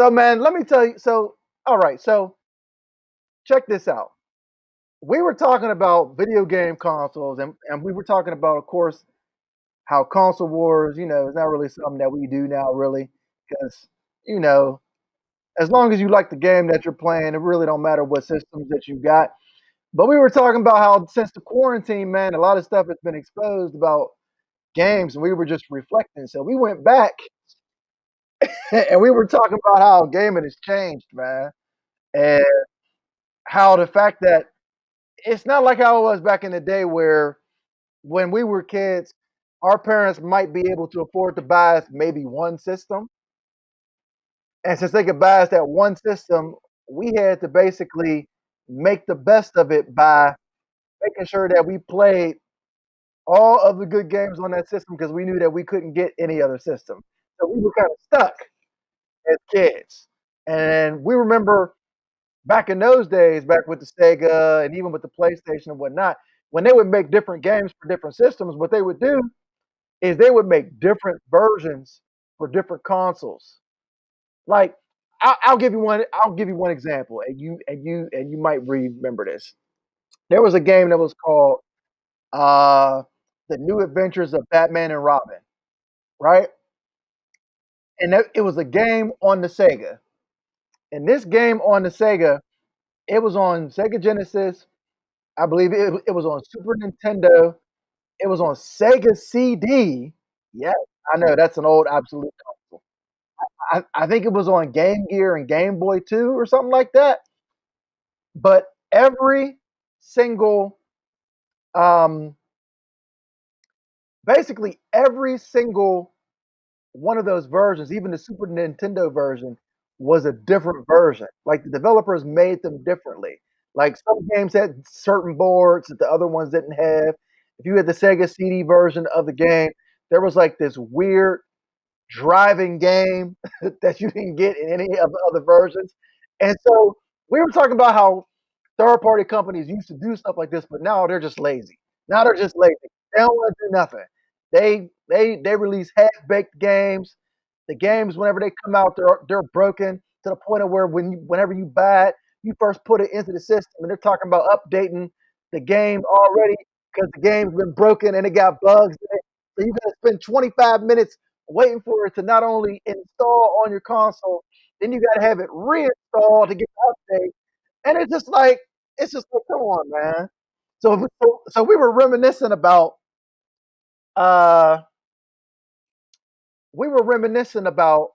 So man, let me tell you. So all right, so check this out. We were talking about video game consoles, and we were talking about, of course, how console wars, is not really something that we do now, really, because you know, as long as you like the game that you're playing, it really don't matter what systems that you got. But we were talking about how since the quarantine, man, a lot of stuff has been exposed about games, and we were just reflecting. So we went back and we were talking about how gaming has changed, man, and how the fact that it's not like how it was back in the day where when we were kids, our parents might be able to afford to buy us maybe one system. And since they could buy us that one system, we had to basically make the best of it by making sure that we played all of the good games on that system because we knew that we couldn't get any other system. So we were kind of stuck as kids. And we remember back in those days, back with the Sega and even with the PlayStation and whatnot, when they would make different games for different systems, what they would do is they would make different versions for different consoles. Like I'll give you one. I'll give you one example, and you might remember this. There was a game that was called uh, "The New Adventures of Batman and Robin," right? And it was a game on the Sega. And this game on the Sega, it was on Sega Genesis. I believe it was on Super Nintendo. It was on Sega CD. Yeah, I know that's an old obsolete console. I think it was on Game Gear and Game Boy too, or something like that. But every single, um, basically every single one of those versions, even the Super Nintendo version, was a different version. Like the developers made them differently. Like some games had certain boards that the other ones didn't have. If you had the Sega CD version of the game, there was like this weird driving game that you didn't get in any of the other versions. And so we were talking about how third party companies used to do stuff like this, but now they're just lazy. Now they're just lazy. They don't want to do nothing. They release half baked games. The games, whenever they come out, they're broken to the point of where whenever you buy it, you first put it into the system, and they're talking about updating the game already because the game's been broken and it got bugs in it. So you got to spend 25 minutes waiting for it to not only install on your console, then you got to have it reinstalled to get the update. And it's just like, come on, man. So we were reminiscing about uh we were reminiscing about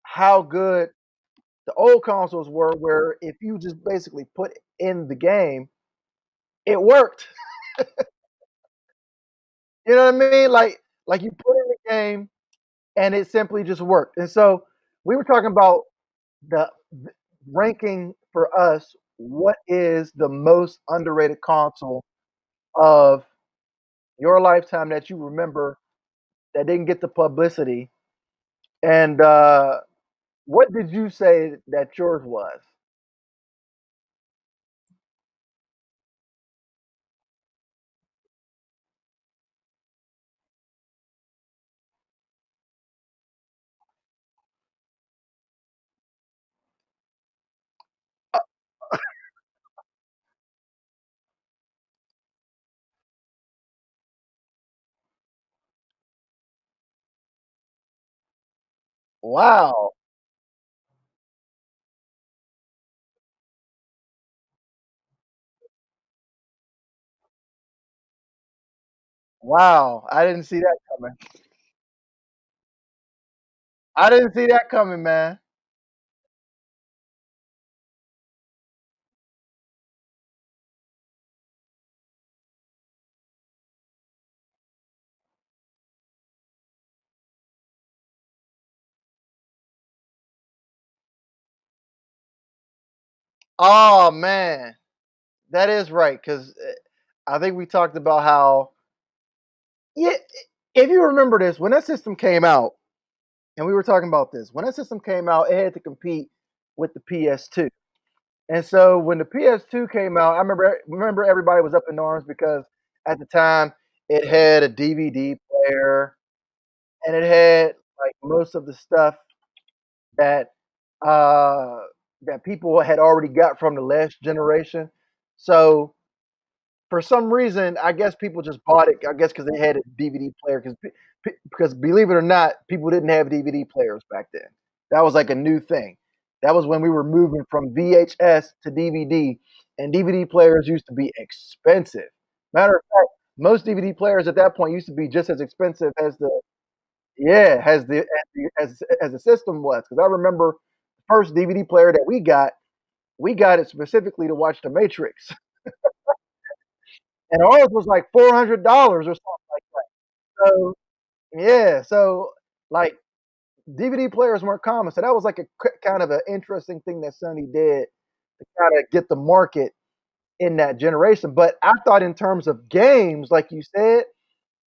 how good the old consoles were, where if you just basically put in the game, it worked. You know what I mean? Like you put in the game and it simply just worked. And so we were talking about the ranking for us. What is the most underrated console of your lifetime that you remember that didn't get the publicity? And what did you say that yours was? Wow, wow! I didn't see that coming. I didn't see that coming, man. Oh man, that is right. Because I think we talked about how, yeah, if you remember this, when that system came out, and we were talking about this, when that system came out, it had to compete with the PS2. And so when the PS2 came out, I remember everybody was up in arms because at the time it had a DVD player and it had like most of the stuff that uh, that people had already got from the last generation. So for some reason, I guess people just bought it. I guess because they had a DVD player. Because believe it or not, people didn't have DVD players back then. That was like a new thing. That was when we were moving from VHS to DVD, and DVD players used to be expensive. Matter of fact, most DVD players at that point used to be just as expensive as the yeah as the system was. Because I remember the first DVD player that we got it specifically to watch The Matrix, and ours was like $400 or something like that. So yeah, so like DVD players weren't common, so that was like a kind of an interesting thing that Sony did to kind of get the market in that generation. But I thought in terms of games, like you said,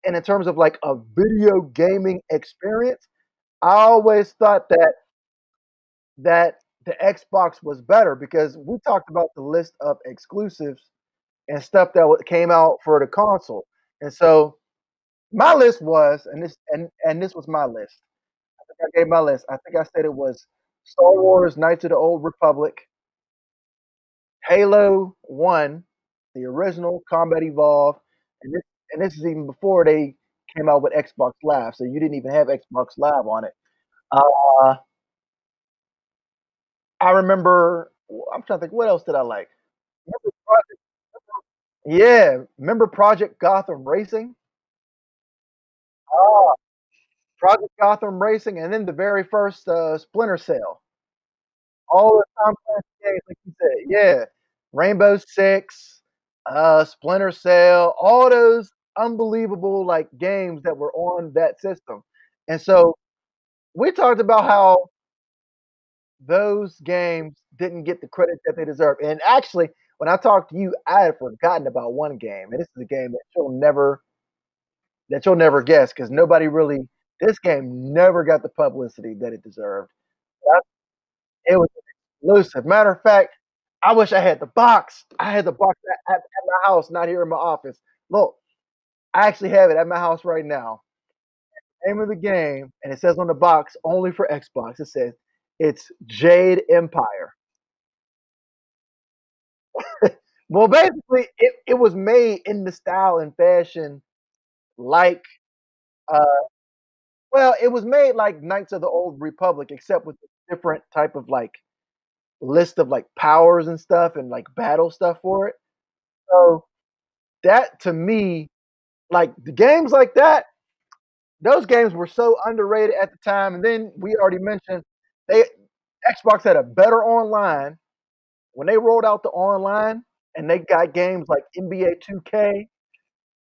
and in terms of like a video gaming experience, I always thought that the Xbox was better because we talked about the list of exclusives and stuff that came out for the console. And so my list was, and this was my list. I gave my list. I think I said it was Star Wars: Knights of the Old Republic, Halo One, the original Combat Evolved, and this is even before they came out with Xbox Live, so you didn't even have Xbox Live on it. Uh, I remember. I'm trying to think. What else did I like? Remember Project, yeah, remember Project Gotham Racing? Ah, Project Gotham Racing, and then the very first Splinter Cell. All the Tom Clancy games, like you said, yeah. Rainbow Six, Splinter Cell, all those unbelievable like games that were on that system. And so we talked about how those games didn't get the credit that they deserve. And actually, when I talked to you, I had forgotten about one game, and this is a game that you'll never guess because nobody really this game never got the publicity that it deserved. It was exclusive. Matter of fact, I wish I had the box. I had the box at my house, not here in my office. Look, I actually have it at my house right now. Name of the game, and it says on the box only for Xbox. It says it's Jade Empire. Well, basically, it was made in the style and fashion like, uh, well, it was made like Knights of the Old Republic, except with a different type of like list of like powers and stuff and like battle stuff for it. So that to me, like the games like that, those games were so underrated at the time. And then we already mentioned they Xbox had a better online when they rolled out the online and they got games like NBA 2K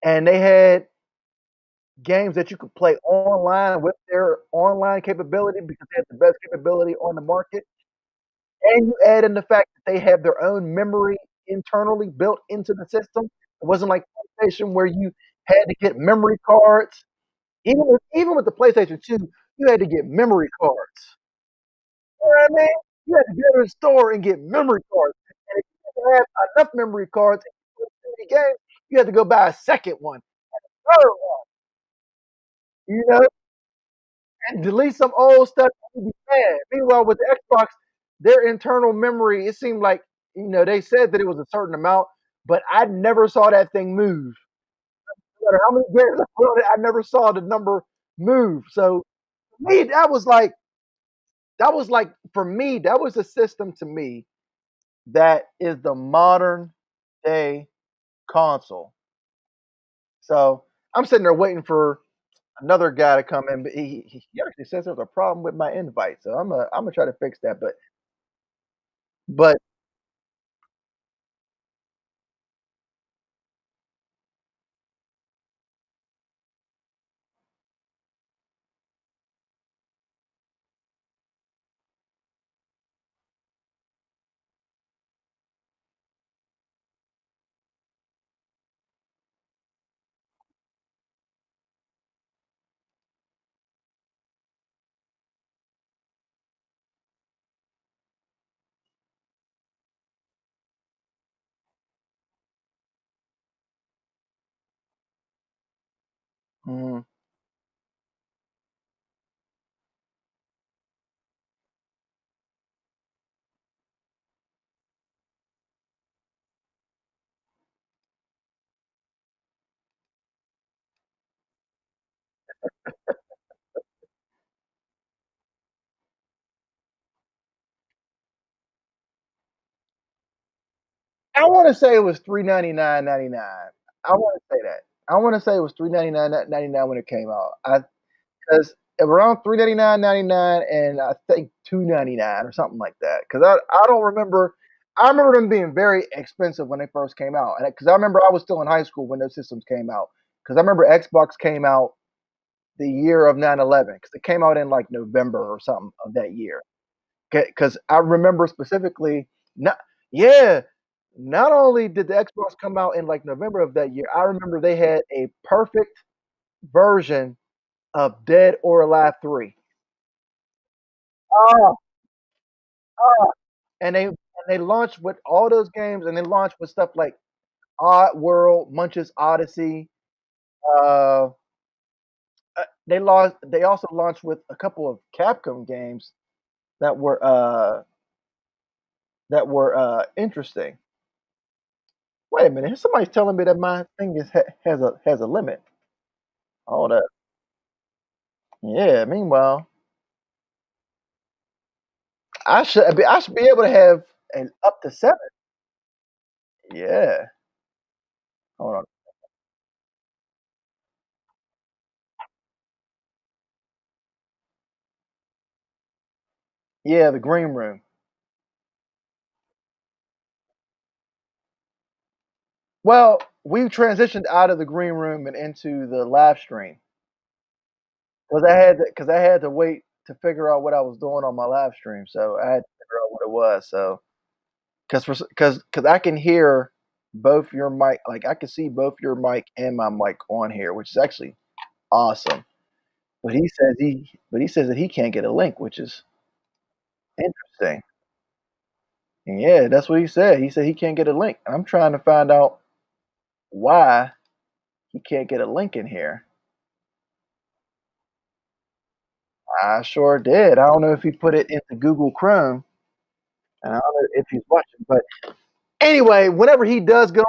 and they had games that you could play online with their online capability because they had the best capability on the market. And you add in the fact that they have their own memory internally built into the system. It wasn't like PlayStation where you had to get memory cards. Even with the PlayStation 2, you had to get memory cards. You know what I mean? You had to go to the store and get memory cards. And if you didn't have enough memory cards to play the game, you had to go buy a second one, third one, you know, and delete some old stuff that you had. Meanwhile, with the Xbox, their internal memory, it seemed like, they said that it was a certain amount, but I never saw that thing move. No matter how many games I put on it, I never saw the number move. So to me, that was like for me, that was a system to me that is the modern day console. So I'm sitting there waiting for another guy to come in, but he actually says there's a problem with my invite, so I'm gonna try to fix that. But mhm. I want to say it was $399.99. I want to say that. I want to say it was $399.99 when it came out. I because around $399.99 and I think $299 or something like that. Because I don't remember. I remember them being very expensive when they first came out, and because I remember I was still in high school when those systems came out. Because I remember Xbox came out the year of 9/11 because it came out in like November or something of that year. Because I remember specifically, not yeah, not only did the Xbox come out in like November of that year, I remember they had a perfect version of Dead or Alive 3. Oh, oh. And they launched with all those games, and they launched with stuff like Odd World, Munch's Odyssey. Uh, they also launched with a couple of Capcom games that were uh, that were interesting. Wait a minute, somebody's telling me that my thing has a limit. Hold up. Yeah. Meanwhile, I should be able to have an up to 7. Yeah. Hold on. Yeah, the green room. Well, we transitioned out of the green room and into the live stream because I had to wait to figure out what I was doing on my live stream. So I had to figure out what it was. So because I can hear both your mic, like I can see both your mic and my mic on here, which is actually awesome. But he says that he can't get a link, which is interesting. And yeah, that's what he said. He said he can't get a link. I'm trying to find out why he can't get a link in here. I sure did. I don't know if he put it into Google Chrome, and I don't know if he's watching. But anyway, whenever he does get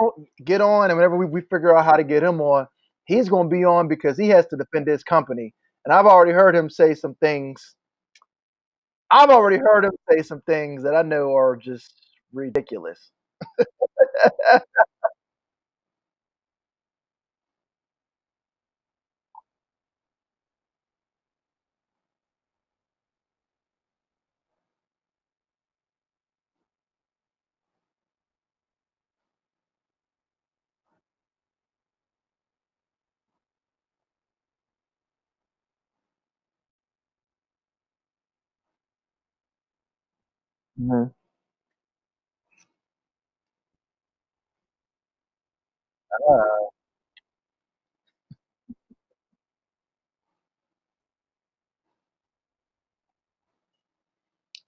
on, and whenever we figure out how to get him on, he's going to be on because he has to defend his company. And I've already heard him say some things. I've already heard him say some things that I know are just ridiculous. Mhm.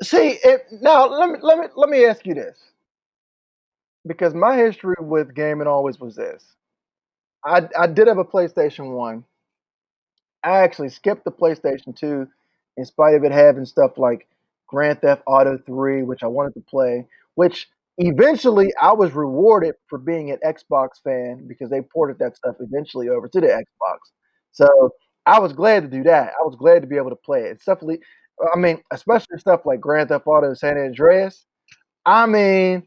See, now let me ask you this, because my history with gaming always was this. I did have a PlayStation 1. I actually skipped the PlayStation 2 in spite of it having stuff like Grand Theft Auto 3, which I wanted to play, which eventually I was rewarded for being an Xbox fan because they ported that stuff eventually over to the Xbox. So I was glad to do that. I was glad to be able to play it. I mean, especially stuff like Grand Theft Auto San Andreas. I mean,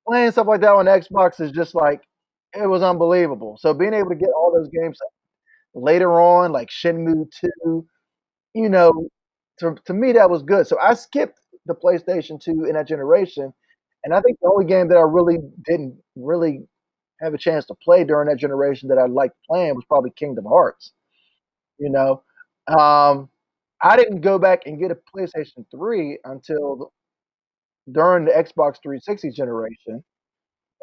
playing stuff like that on Xbox is just like it was unbelievable. So being able to get all those games later on, like Shenmue 2, you know, to me that was good. So I skipped the PlayStation 2 in that generation, and I think the only game that I really didn't really have a chance to play during that generation that I liked playing was probably Kingdom Hearts. You know, um, I didn't go back and get a PlayStation 3 until during the Xbox 360 generation.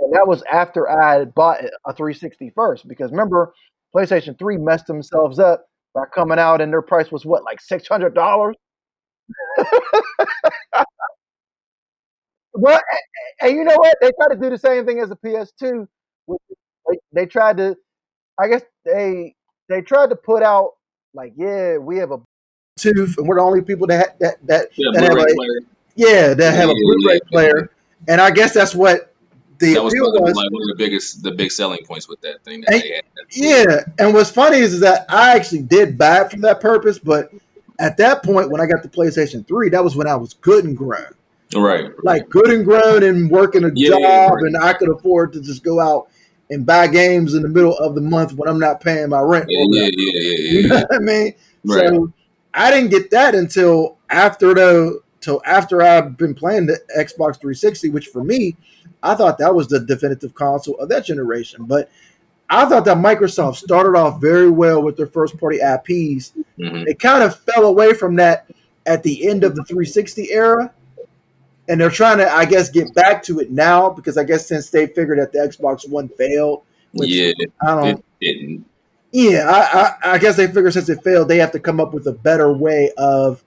And that was after I had bought a 360 first, because remember, PlayStation 3 messed themselves up by coming out and their price was what, like $600? Well, and you know what? They tried to do the same thing as the PS2. They tried to, I guess they tried to put out like, yeah, we have a tooth, and we're the only people Yeah, that have Blu-ray a player. yeah that Yeah, have a yeah, Blu-ray yeah, yeah. player, and I guess that's what the That was appeal probably was. like one of the big selling points with that thing that And, they had. That Blu-ray. yeah, and what's funny is that I actually did buy it for that purpose, but at that point, when I got the PlayStation 3, that was when I was good and grown. Right. like good and grown and working a Yeah. job, Right. and I could afford to just go out and buy games in the middle of the month when I'm not paying my rent or Yeah. whatever. You know Yeah. what I mean? Right. So I didn't get that until after I've been playing the Xbox 360, which for me, I thought that was the definitive console of that generation. But I thought that Microsoft started off very well with their first party IPs. Hmm. They kind of fell away from that at the end of the 360 era, and they're trying to, I guess, get back to it now because I guess since they figured that the Xbox One failed, which Yeah. I It don't. didn't. Yeah, I guess they figure since it failed, they have to come up with a better way of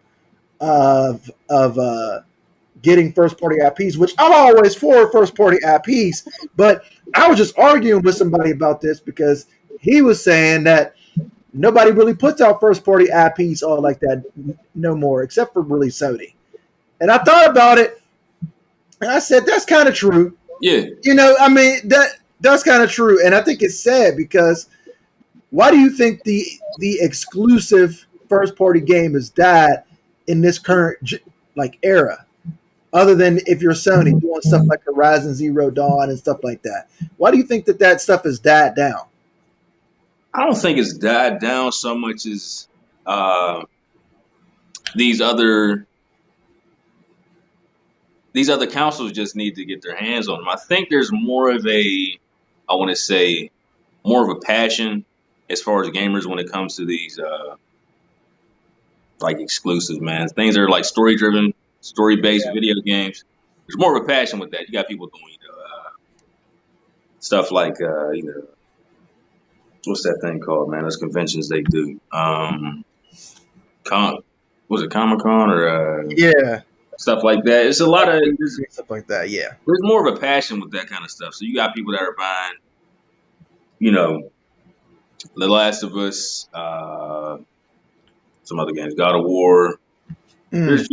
getting first party IPs, which I'm always for first party IPs. But I was just arguing with somebody about this because he was saying that nobody really puts out first party IPs all like that no more, except for really Sony. And I thought about it, and I said that's kind of true. Yeah. You know, I mean that's kind of true, and I think it's sad because why do you think the exclusive first party game has died in this current like era? Other than if you're Sony doing stuff like Horizon Zero Dawn and stuff like that, why do you think that stuff has died down? I don't think it's died down so much as uh, these other councils just need to get their hands on them. I think there's more of a, I want to say, more of a passion as far as gamers when it comes to these like exclusives, man. Things that are like story driven, story based video games. There's more of a passion with that. You got people doing stuff like what's that thing called, man? Those conventions they do. Was it Comic Con or Yeah, stuff like that? It's a lot of stuff like that. Yeah, there's more of a passion with that kind of stuff. So you got people that are buying, you know, The Last of Us, some other games, God of War. mm.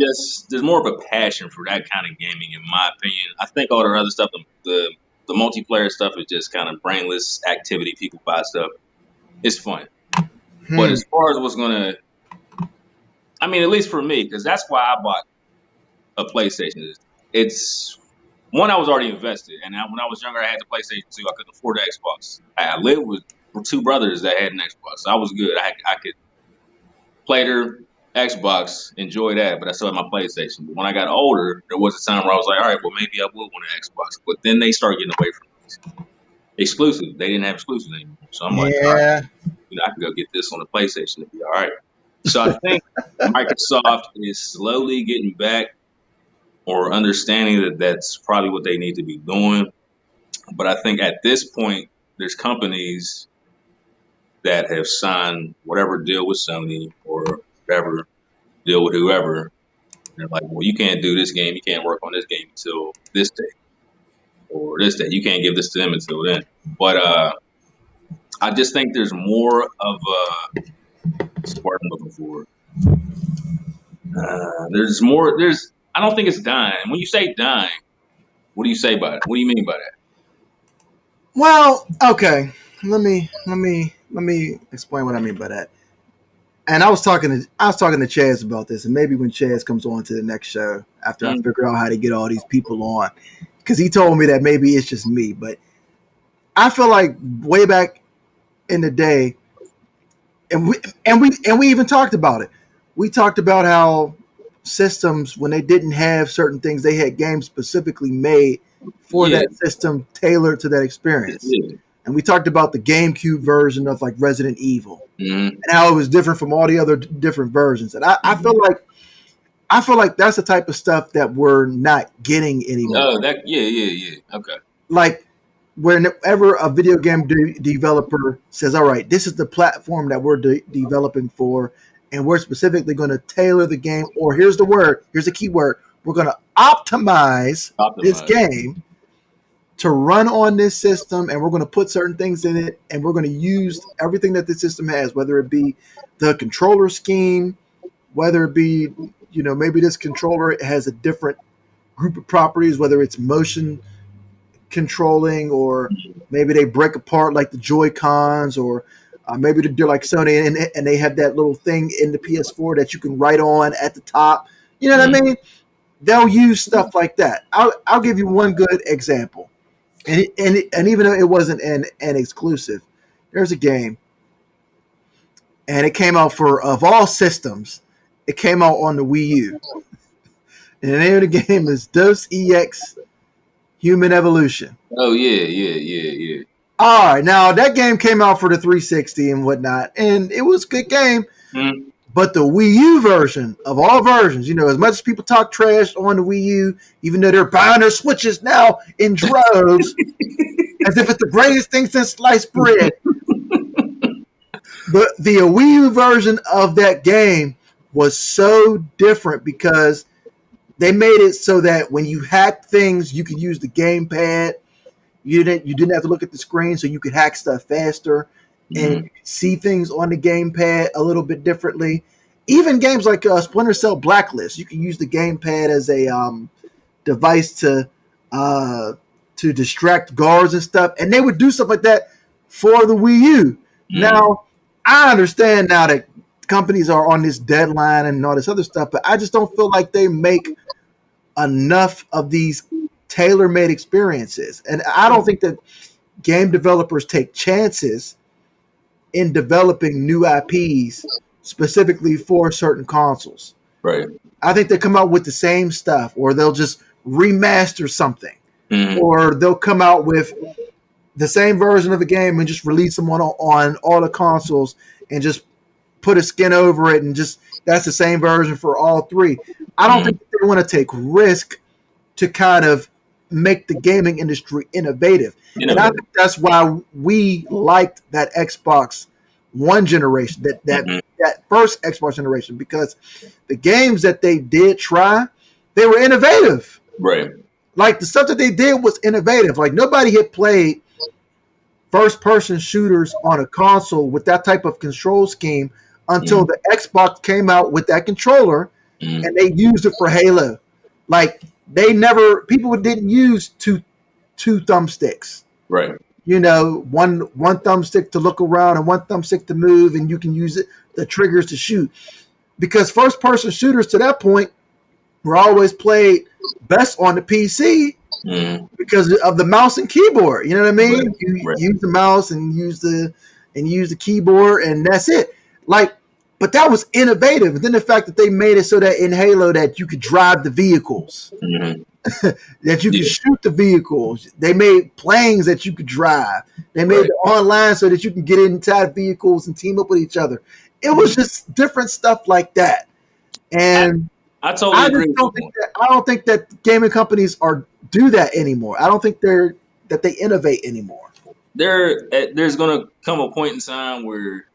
There's more of a passion for that kind of gaming, in my opinion. I think all the other stuff, the multiplayer stuff, is just kind of brainless activity. People buy stuff. It's fun, but as far as what's gonna, I mean, at least for me, because that's why I bought a PlayStation. It's one, I was already invested, and when I was younger, I had the PlayStation 2. I couldn't afford the Xbox. I lived with two brothers that had an Xbox, so I was good. I could play their Xbox, enjoy that, but I still had my PlayStation. But when I got older, there was a time where I was like, all right, well, maybe I would want an Xbox. But then they started getting away from these exclusive. They didn't have exclusives anymore. So I'm like, all right, I can go get this on the PlayStation and be all right. So I think Microsoft is slowly getting back or understanding that that's probably what they need to be doing. But I think at this point, there's companies that have signed whatever deal with Sony or whatever deal with whoever. They're like, well, you can't do this game. You can't work on this game until this day or this day. You can't give this to them until then. But I just think there's more of a, what's the word I'm looking for? There's more. I don't think it's dying. When you say dying, what do you say by it? What do you mean by that? Well, okay. Let me explain what I mean by that. And I was talking to Chaz about this, and maybe when Chaz comes on to the next show after I figure out how to get all these people on, because he told me that maybe it's just me, but I feel like way back in the day, and we even talked about it. We talked about how systems, when they didn't have certain things, they had games specifically made for Yeah. that system, tailored to that experience. Yeah. And we talked about the GameCube version of like Resident Evil Mhm. and how it was different from all the other different versions. And I feel like that's the type of stuff that we're not getting anymore. Oh, yeah. Okay. Like whenever a video game developer says, "All right, this is the platform that we're developing for, and we're specifically going to tailor the game," or here's the key word, we're going to optimize this game to run on this system, and we're going to put certain things in it, and we're going to use everything that the system has, whether it be the controller scheme, whether it be, maybe this controller has a different group of properties, whether it's motion controlling, or maybe they break apart like the Joy-Cons, or maybe they're like Sony and they have that little thing in the PS4 that you can write on at the top. You know what I mean? they'll use stuff like that. I'll give you one good example, and even though it wasn't an exclusive, there's a game, and it came out for of all systems, it came out on the Wii U, and the name of the game is Deus Ex Human Evolution. Oh yeah. All right, now that game came out for the 360 and whatnot, and it was a good game. Mm. But the Wii U version of all versions, as much as people talk trash on the Wii U, even though they're buying their Switches now in droves, as if it's the greatest thing since sliced bread. The Wii U version of that game was so different because they made it so that when you hacked things, you could use the gamepad. You didn't have to look at the screen, so you could hack stuff faster and see things on the gamepad a little bit differently. Even games like Splinter Cell Blacklist, you can use the gamepad as a device to distract guards and stuff, and they would do stuff like that for the Wii U. Now, I understand now that companies are on this deadline and all this other stuff, but I just don't feel like they make enough of these tailor-made experiences, and I don't think that game developers take chances in developing new IPs specifically for certain consoles. Right. I think they come out with the same stuff, or they'll just remaster something, or they'll come out with the same version of the game and just release them on all the consoles and just put a skin over it, and just that's the same version for all three. I don't think they want to take risk to kind of make the gaming industry innovative. And I think that's why we liked that Xbox One generation, that first Xbox generation, because the games that they did try, they were innovative. Right. Like the stuff that they did was innovative. Like nobody had played first-person shooters on a console with that type of control scheme until the Xbox came out with that controller, and they used it for Halo. Like people didn't use two thumbsticks. Right. One thumbstick to look around and one thumbstick to move, and you can use the triggers to shoot. Because first-person shooters to that point were always played best on the PC because of the mouse and keyboard. You know what I mean? Right. You use the mouse and use the keyboard, and that's it. But that was innovative. And then the fact that they made it so that in Halo that you could drive the vehicles, that you could shoot the vehicles. They made planes that you could drive. They made it online so that you can get inside vehicles and team up with each other. It was just different stuff like that. And I totally agree. I don't think that gaming companies do that anymore. I don't think that they innovate anymore. There's going to come a point in time where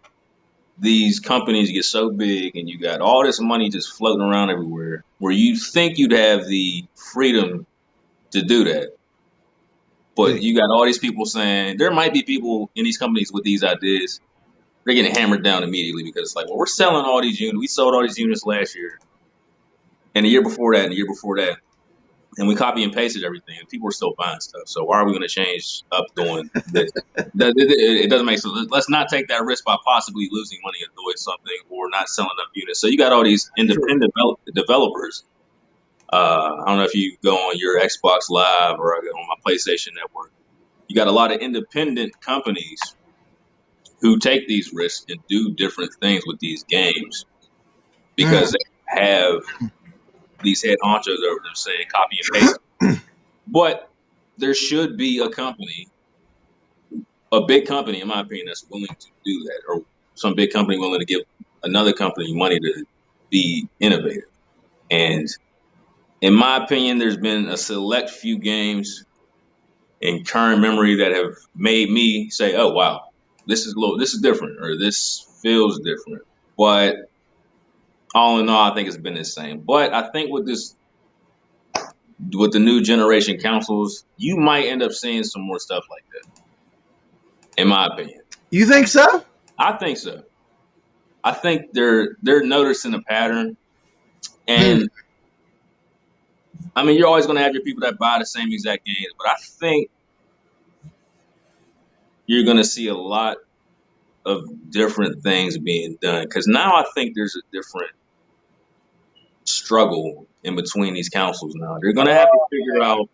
these companies get so big and you got all this money just floating around everywhere where you think you'd have the freedom to do that. But you got all these people saying, there might be people in these companies with these ideas, they're getting hammered down immediately because it's like, well, we're selling all these units. We sold all these units last year and the year before that and the year before that. And we copy and pasted everything, and people are still buying stuff. So why are we going to change up doing this? It doesn't make sense. Let's not take that risk by possibly losing money and doing something or not selling enough units. So you got all these independent developers. I don't know if you go on your Xbox Live or on my PlayStation Network. You got a lot of independent companies who take these risks and do different things with these games because they have these head honchos over them saying copy and paste. But there should be a big company, in my opinion, that's willing to do that, or some big company willing to give another company money to be innovative. And in my opinion, there's been a select few games in current memory that have made me say, oh, wow, this is different, or this feels different. But all in all, I think it's been the same. But I think with the new generation consoles, you might end up seeing some more stuff like that. In my opinion. You think so? I think so. I think they're noticing a pattern. And I mean, you're always going to have your people that buy the same exact games, but I think you're going to see a lot of different things being done. Because now I think there's a different struggle in between these consoles now. They're going to have to figure out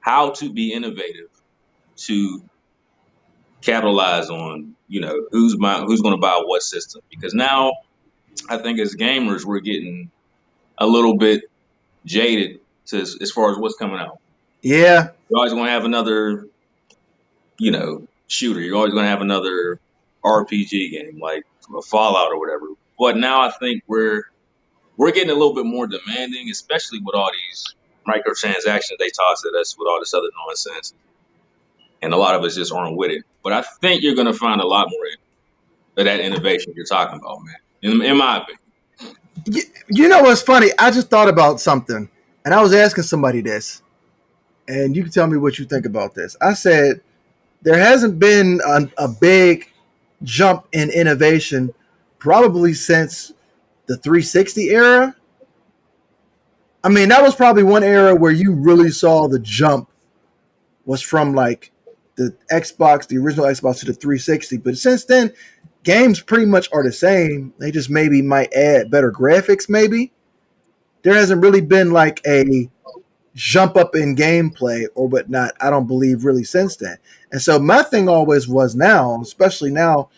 how to be innovative to capitalize on, who's going to buy what system. Because now I think as gamers, we're getting a little bit jaded as far as what's coming out. Yeah. You're always going to have another, shooter. You're always going to have another RPG game like a Fallout or whatever. But now I think we're getting a little bit more demanding, especially with all these microtransactions they toss at us with all this other nonsense. And a lot of us just aren't with it. But I think you're going to find a lot more of that innovation you're talking about, man, in my opinion. You know what's funny? I just thought about something, and I was asking somebody this, and you can tell me what you think about this. I said, there hasn't been a big jump in innovation probably since the 360 era. I mean, that was probably one era where you really saw the jump was from like the Xbox, the original Xbox, to the 360. But since then, games pretty much are the same. They just maybe might add better graphics, maybe. There hasn't really been like a jump up in gameplay or whatnot, I don't believe, really since then. And so my thing always was now, especially now,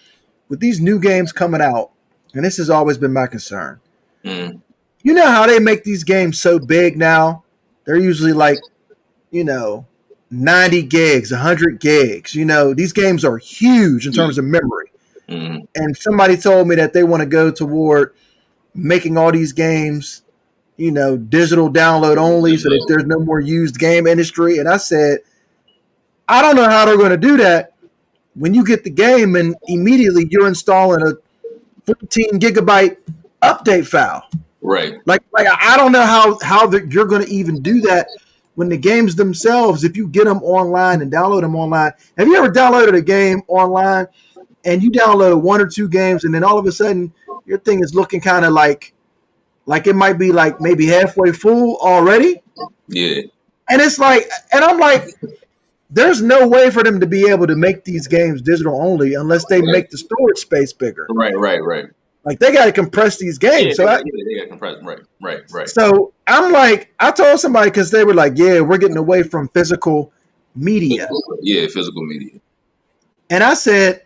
with these new games coming out, and this has always been my concern. Mm. You know how they make these games so big now? They're usually like, 90 gigs, 100 gigs. These games are huge in terms of memory. Mm. And somebody told me that they want to go toward making all these games, digital download only so that there's no more used game industry. And I said, I don't know how they're going to do that when you get the game and immediately you're installing a 14 gigabyte update file. Right. Like I don't know how you're going to even do that when the games themselves, if you get them online and download them online. Have you ever downloaded a game online and you downloaded one or two games and then all of a sudden your thing is looking kind of like it might be like maybe halfway full already? Yeah. And it's like, and I'm like, there's no way for them to be able to make these games digital only unless they make the storage space bigger. Right. Like they got to compress these games. They got to compress. Right. So I'm like, I told somebody because they were like, yeah, we're getting away from physical media. Yeah, physical media. And I said,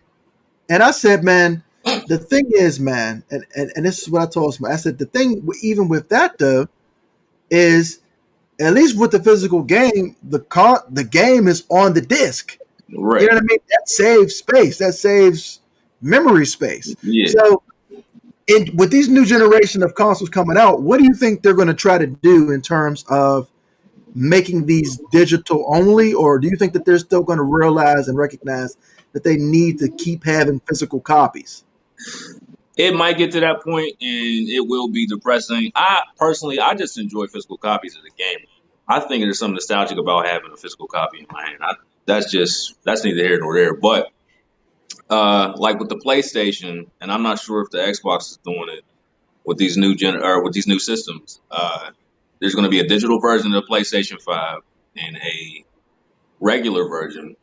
man, the thing is, man, and this is what I told somebody. I said, the thing, even with that though, is at least with the physical game, the game is on the disc. Right. You know what I mean? That saves space. That saves memory space. Yeah. So with these new generation of consoles coming out, what do you think they're going to try to do in terms of making these digital only? Or do you think that they're still going to realize and recognize that they need to keep having physical copies? It might get to that point, and it will be depressing. I just enjoy physical copies of the game. I think there's something nostalgic about having a physical copy in my hand. That's neither here nor there. But like with the PlayStation, and I'm not sure if the Xbox is doing it with these new with these new systems. There's going to be a digital version of the PlayStation 5 and a regular version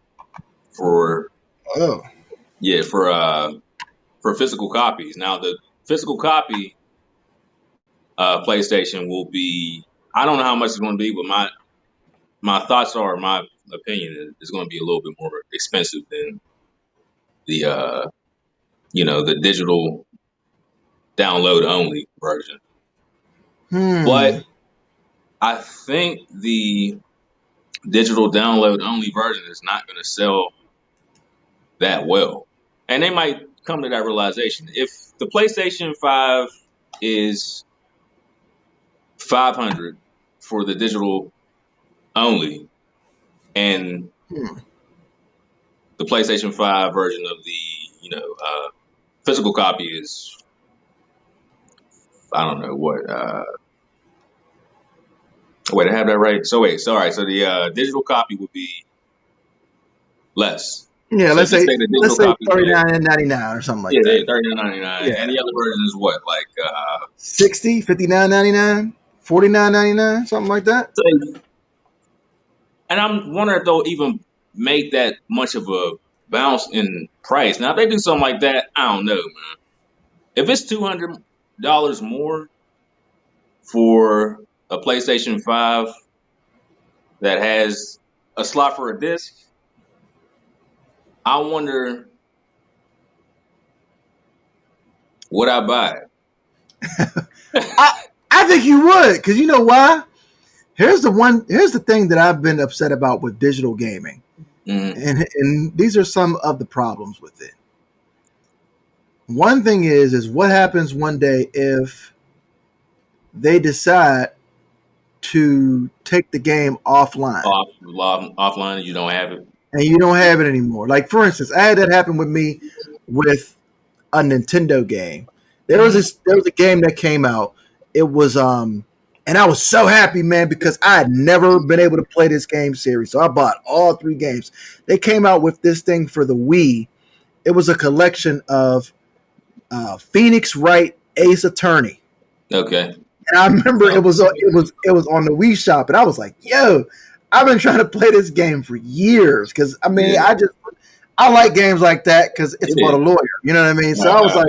for physical copies. Now the physical copy PlayStation will be, I don't know how much it's going to be, but my thoughts are, my opinion is going to be a little bit more expensive than the the digital download only version. But I think the digital download only version is not going to sell that well, and they might come to that realization. If the PlayStation 5 is $500 for the digital only, and the PlayStation 5 version of the physical copy is, I don't know what. Wait, I have that right. So the digital copy would be less. Yeah, So let's just say say the digital copy is $39.99 or something like that. $39.99, Yeah. and the other version is what, like $60, $59.99, $49.99, something like that. and I'm wondering if they'll even make that much of a bounce in price. Now, if they do something like that, I don't know, man. If it's $200 more for a PlayStation 5 that has a slot for a disc, I wonder, would I buy it? I think you would, because you know why? Here's the thing that I've been upset about with digital gaming. And these are some of the problems with it. One thing is what happens one day if they decide to take the game offline. Offline, you don't have it. And you don't have it anymore. Like, for instance, I had that happen with me with a Nintendo game. There was a game that came out. It was and I was so happy, man, because I had never been able to play this game series. So I bought all 3 games. They came out with this thing for the Wii. It was a collection of Phoenix Wright Ace Attorney. Okay. And I remember it was on the Wii Shop, and I was like, "Yo, I've been trying to play this game for years." Because I mean, I like games like that because it's about a lawyer. You know what I mean? So I was like,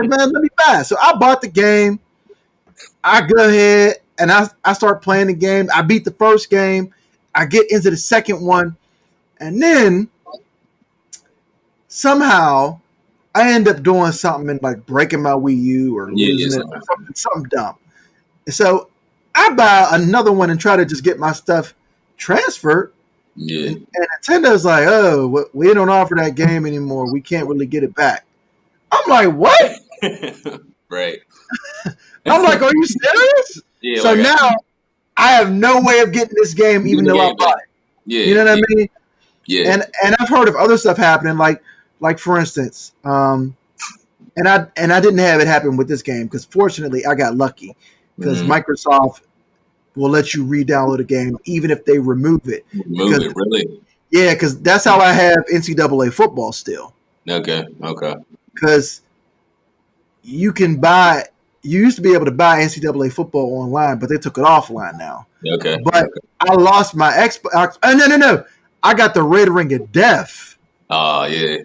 man, let me buy it. So I bought the game. I go ahead and I start playing the game. I beat the first game. I get into the second one, and then somehow I end up doing something and like breaking my Wii U or losing it, something dumb. So I buy another one and try to just get my stuff transferred. Yeah. And Nintendo's like, "Oh, we don't offer that game anymore. We can't really get it back." I'm like, "What?" Right. I'm like, "Are you serious?" Yeah. So now I have no way of getting this game, even though I bought it. Yeah. You know what I mean? Yeah. And I've heard of other stuff happening, like for instance, and I didn't have it happen with this game because fortunately I got lucky because Microsoft will let you re-download a game even if they remove it. Remove it, really? Yeah, because that's how I have NCAA football still. Okay. Because you used to be able to buy NCAA football online, but they took it offline now. Okay. But I lost my Xbox. No. I got the Red Ring of Death. Yeah.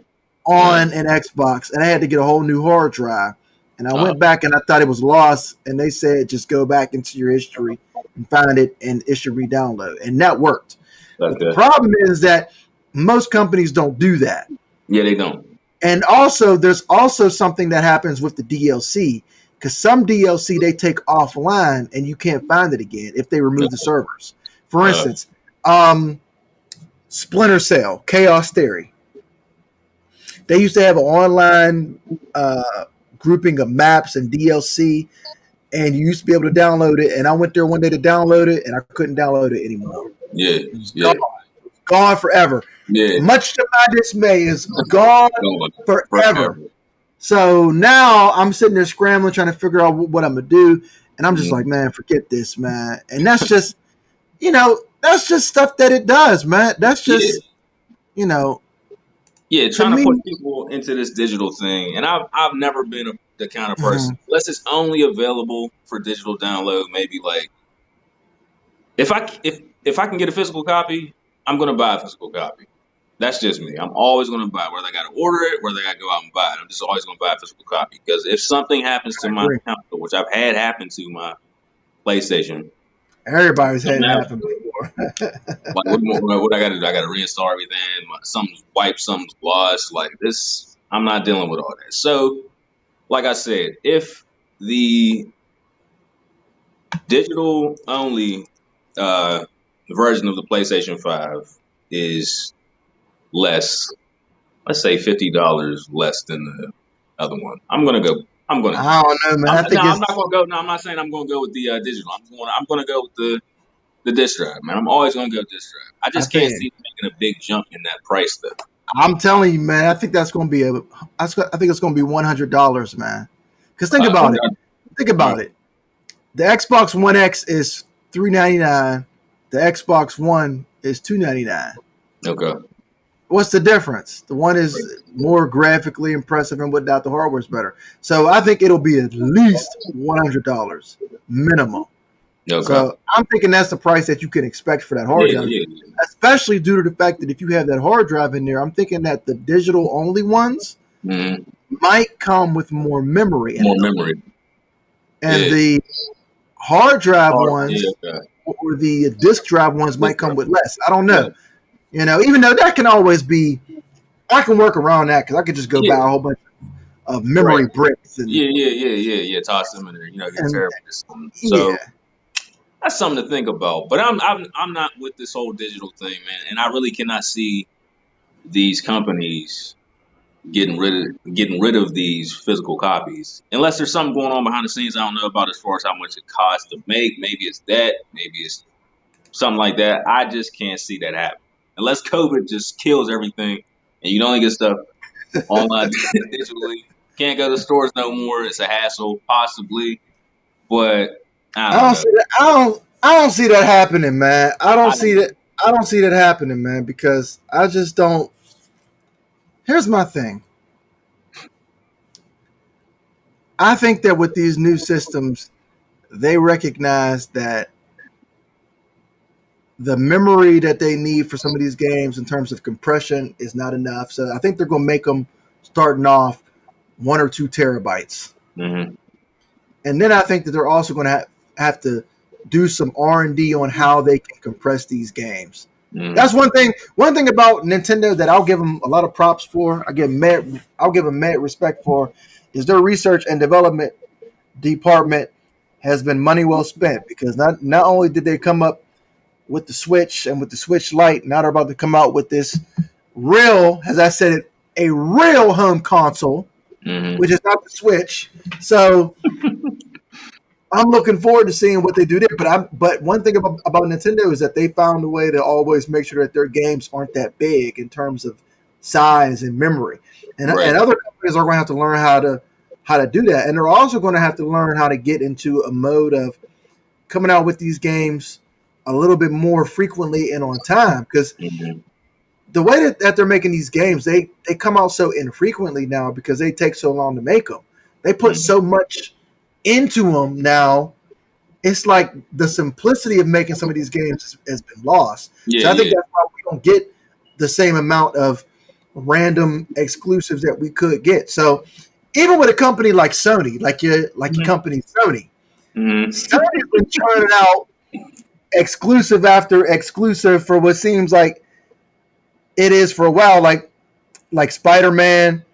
On an Xbox, and I had to get a whole new hard drive. And I went back and I thought it was lost, and they said just go back into your history and find it, and it should re-download. And that worked. Okay. The problem is that most companies don't do that. Yeah, they don't. And also, there's also something that happens with the DLC, because some DLC they take offline and you can't find it again if they remove the servers. For instance, Splinter Cell, Chaos Theory. They used to have an online grouping of maps and DLC, and you used to be able to download it. And I went there one day to download it, and I couldn't download it anymore. Yeah, gone forever. Yeah, much to my dismay, is gone forever. So now I'm sitting there scrambling, trying to figure out what I'm gonna do, and I'm just like, man, forget this, man. And that's just, that's just stuff that it does, man. That's just, Yeah, trying to put people into this digital thing, and I've never been the kind of person. Unless it's only available for digital download, maybe like if I can get a physical copy, I'm gonna buy a physical copy. That's just me. I'm always gonna buy it, whether I gotta order it, whether I gotta go out and buy it. I'm just always gonna buy a physical copy because if something happens to my console, which I've had happen to my PlayStation. Everybody's had it happen before. What I got to do? I got to reinstall everything. Something's wiped, something's lost. Like this, I'm not dealing with all that. So, like I said, if the digital only version of the PlayStation 5 is less, let's say $50 less than the other one, I'm gonna go. I don't know, man. I'm not gonna go. No, I'm not saying I'm gonna go with the digital. I'm gonna go with the disc drive, man. I'm always gonna go with disc drive. I just can't see making a big jump in that price though. I'm telling you, man. I think that's gonna be I think it's gonna be $100, man. Because think about it. Think about it. The Xbox One X is $399. The Xbox One is $299. Okay. What's the difference? The one is more graphically impressive and whatnot. The hardware's better. So I think it'll be at least $100 minimum. Okay. So I'm thinking that's the price that you can expect for that hard drive. Yeah. Especially due to the fact that if you have that hard drive in there, I'm thinking that the digital only ones might come with more memory. More memory. And the hard drive Yeah, ones okay. or the disk drive ones might come with less. I don't Right. know. Even though that can always be, I can work around that because I could just go buy Yeah. a whole bunch of Right. memory bricks and Yeah. Toss them in there, get and terabytes. So yeah. that's something to think about. But I'm not with this whole digital thing, man. And I really cannot see these companies getting rid of these physical copies unless there's something going on behind the scenes I don't know about as far as how much it costs to make. Maybe it's that. Maybe it's something like that. I just can't see that happen unless COVID just kills everything and you can only get stuff online digitally. Can't go to stores no more. It's a hassle, possibly, but I I don't don't know. see that. I don't see that happening, man. I don't I see don't know. that. I don't see that happening, man, because I just don't. Here's my thing. I think that with these new systems, they recognize that the memory that they need for some of these games in terms of compression is not enough. So I think they're going to make them starting off 1 or 2 terabytes, Mm-hmm. and then I think that they're also going to have to do some R&D on how they can compress these games. Mm-hmm. That's one thing. One thing about Nintendo that I'll give them a lot of props for. I'll give them mad respect for, is their research and development department has been money well spent, because not only did they come up with the Switch and with the Switch Lite, now they're about to come out with this real, as I said it, a real home console, Mm-hmm. which is not the Switch. So I'm looking forward to seeing what they do there. But one thing about Nintendo is that they found a way to always make sure that their games aren't that big in terms of size and memory. Right. And other companies are going to have to learn how to do that. And they're also going to have to learn how to get into a mode of coming out with these games a little bit more frequently and on time, because Mm-hmm. the way that they're making these games, they come out so infrequently now because they take so long to make them. They put Mm-hmm. so much into them now. It's like the simplicity of making some of these games has been lost. So I think Yeah. that's why we don't get the same amount of random exclusives that we could get. So even with a company like Sony, like your company Sony, Mm-hmm. Sony's been churning out exclusive after exclusive for what seems like it is for a while, like Spider-Man,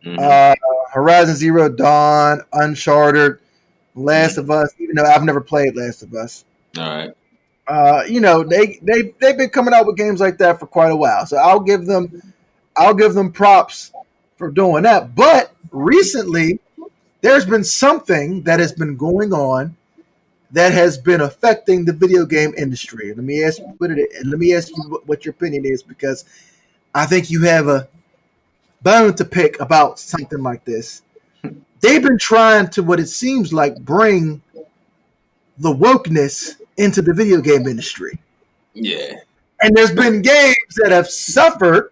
Mm-hmm. uh, Horizon Zero Dawn, Uncharted, Last Mm-hmm. of Us. Even though I've never played Last of Us, All right. they've been coming out with games like that for quite a while. So I'll give them props for doing that. But recently, there's been something that has been going on that has been affecting the video game industry. Let me ask you what your opinion is, because I think you have a bone to pick about something like this. They've been trying to, what it seems like, bring the wokeness into the video game industry. Yeah. And there's been games that have suffered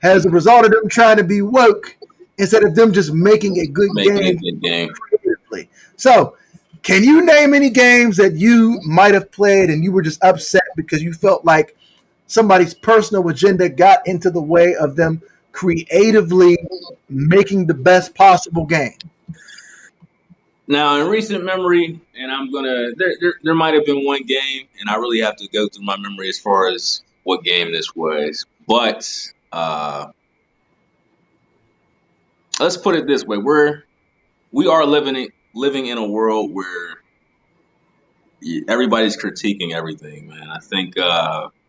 as a result of them trying to be woke instead of them just making a good Making a game good game. creatively. So, can you name any games that you might have played and you were just upset because you felt like somebody's personal agenda got into the way of them creatively making the best possible game? Now, in recent memory, and I'm gonna there might have been one game, and I really have to go through my memory as far as what game this was. But let's put it this way: we are living in a world where everybody's critiquing everything, man. I think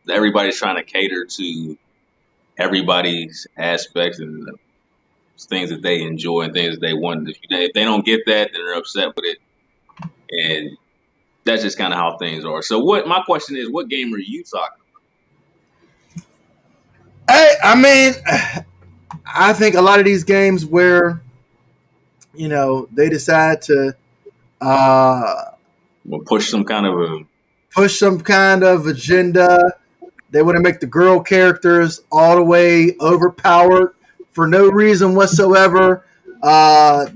everybody's trying to cater to everybody's aspects and things that they enjoy and things that they want. If they don't get that, then they're upset with it, and that's just kind of how things are. So, what my question is, what game are you talking I mean, I think a lot of these games where they decide to uh, about? Push some kind of a push some kind of agenda. They want to make the girl characters all the way overpowered for no reason whatsoever. Uh,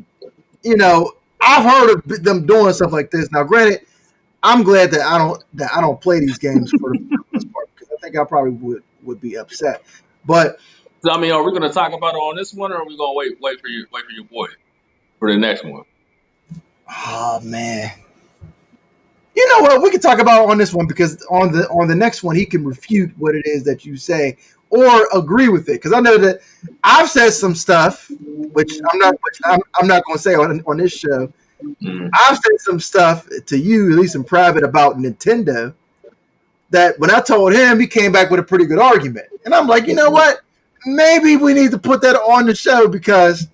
I've heard of them doing stuff like this. Now, granted, I'm glad that I don't play these games for the most part, because I think I probably would be upset. But So, I mean, are we going to talk about it on this one, or are we going to wait for your boy for the next one? oh man, You know what? We can talk about on this one because on the next one he can refute what it is that you say or agree with it. Because I know that I've said some stuff, which I'm not going to say on this show. Mm. I've said some stuff to you, at least in private, about Nintendo. That when I told him, he came back with a pretty good argument, and I'm like, you know what? Maybe we need to put that on the show because,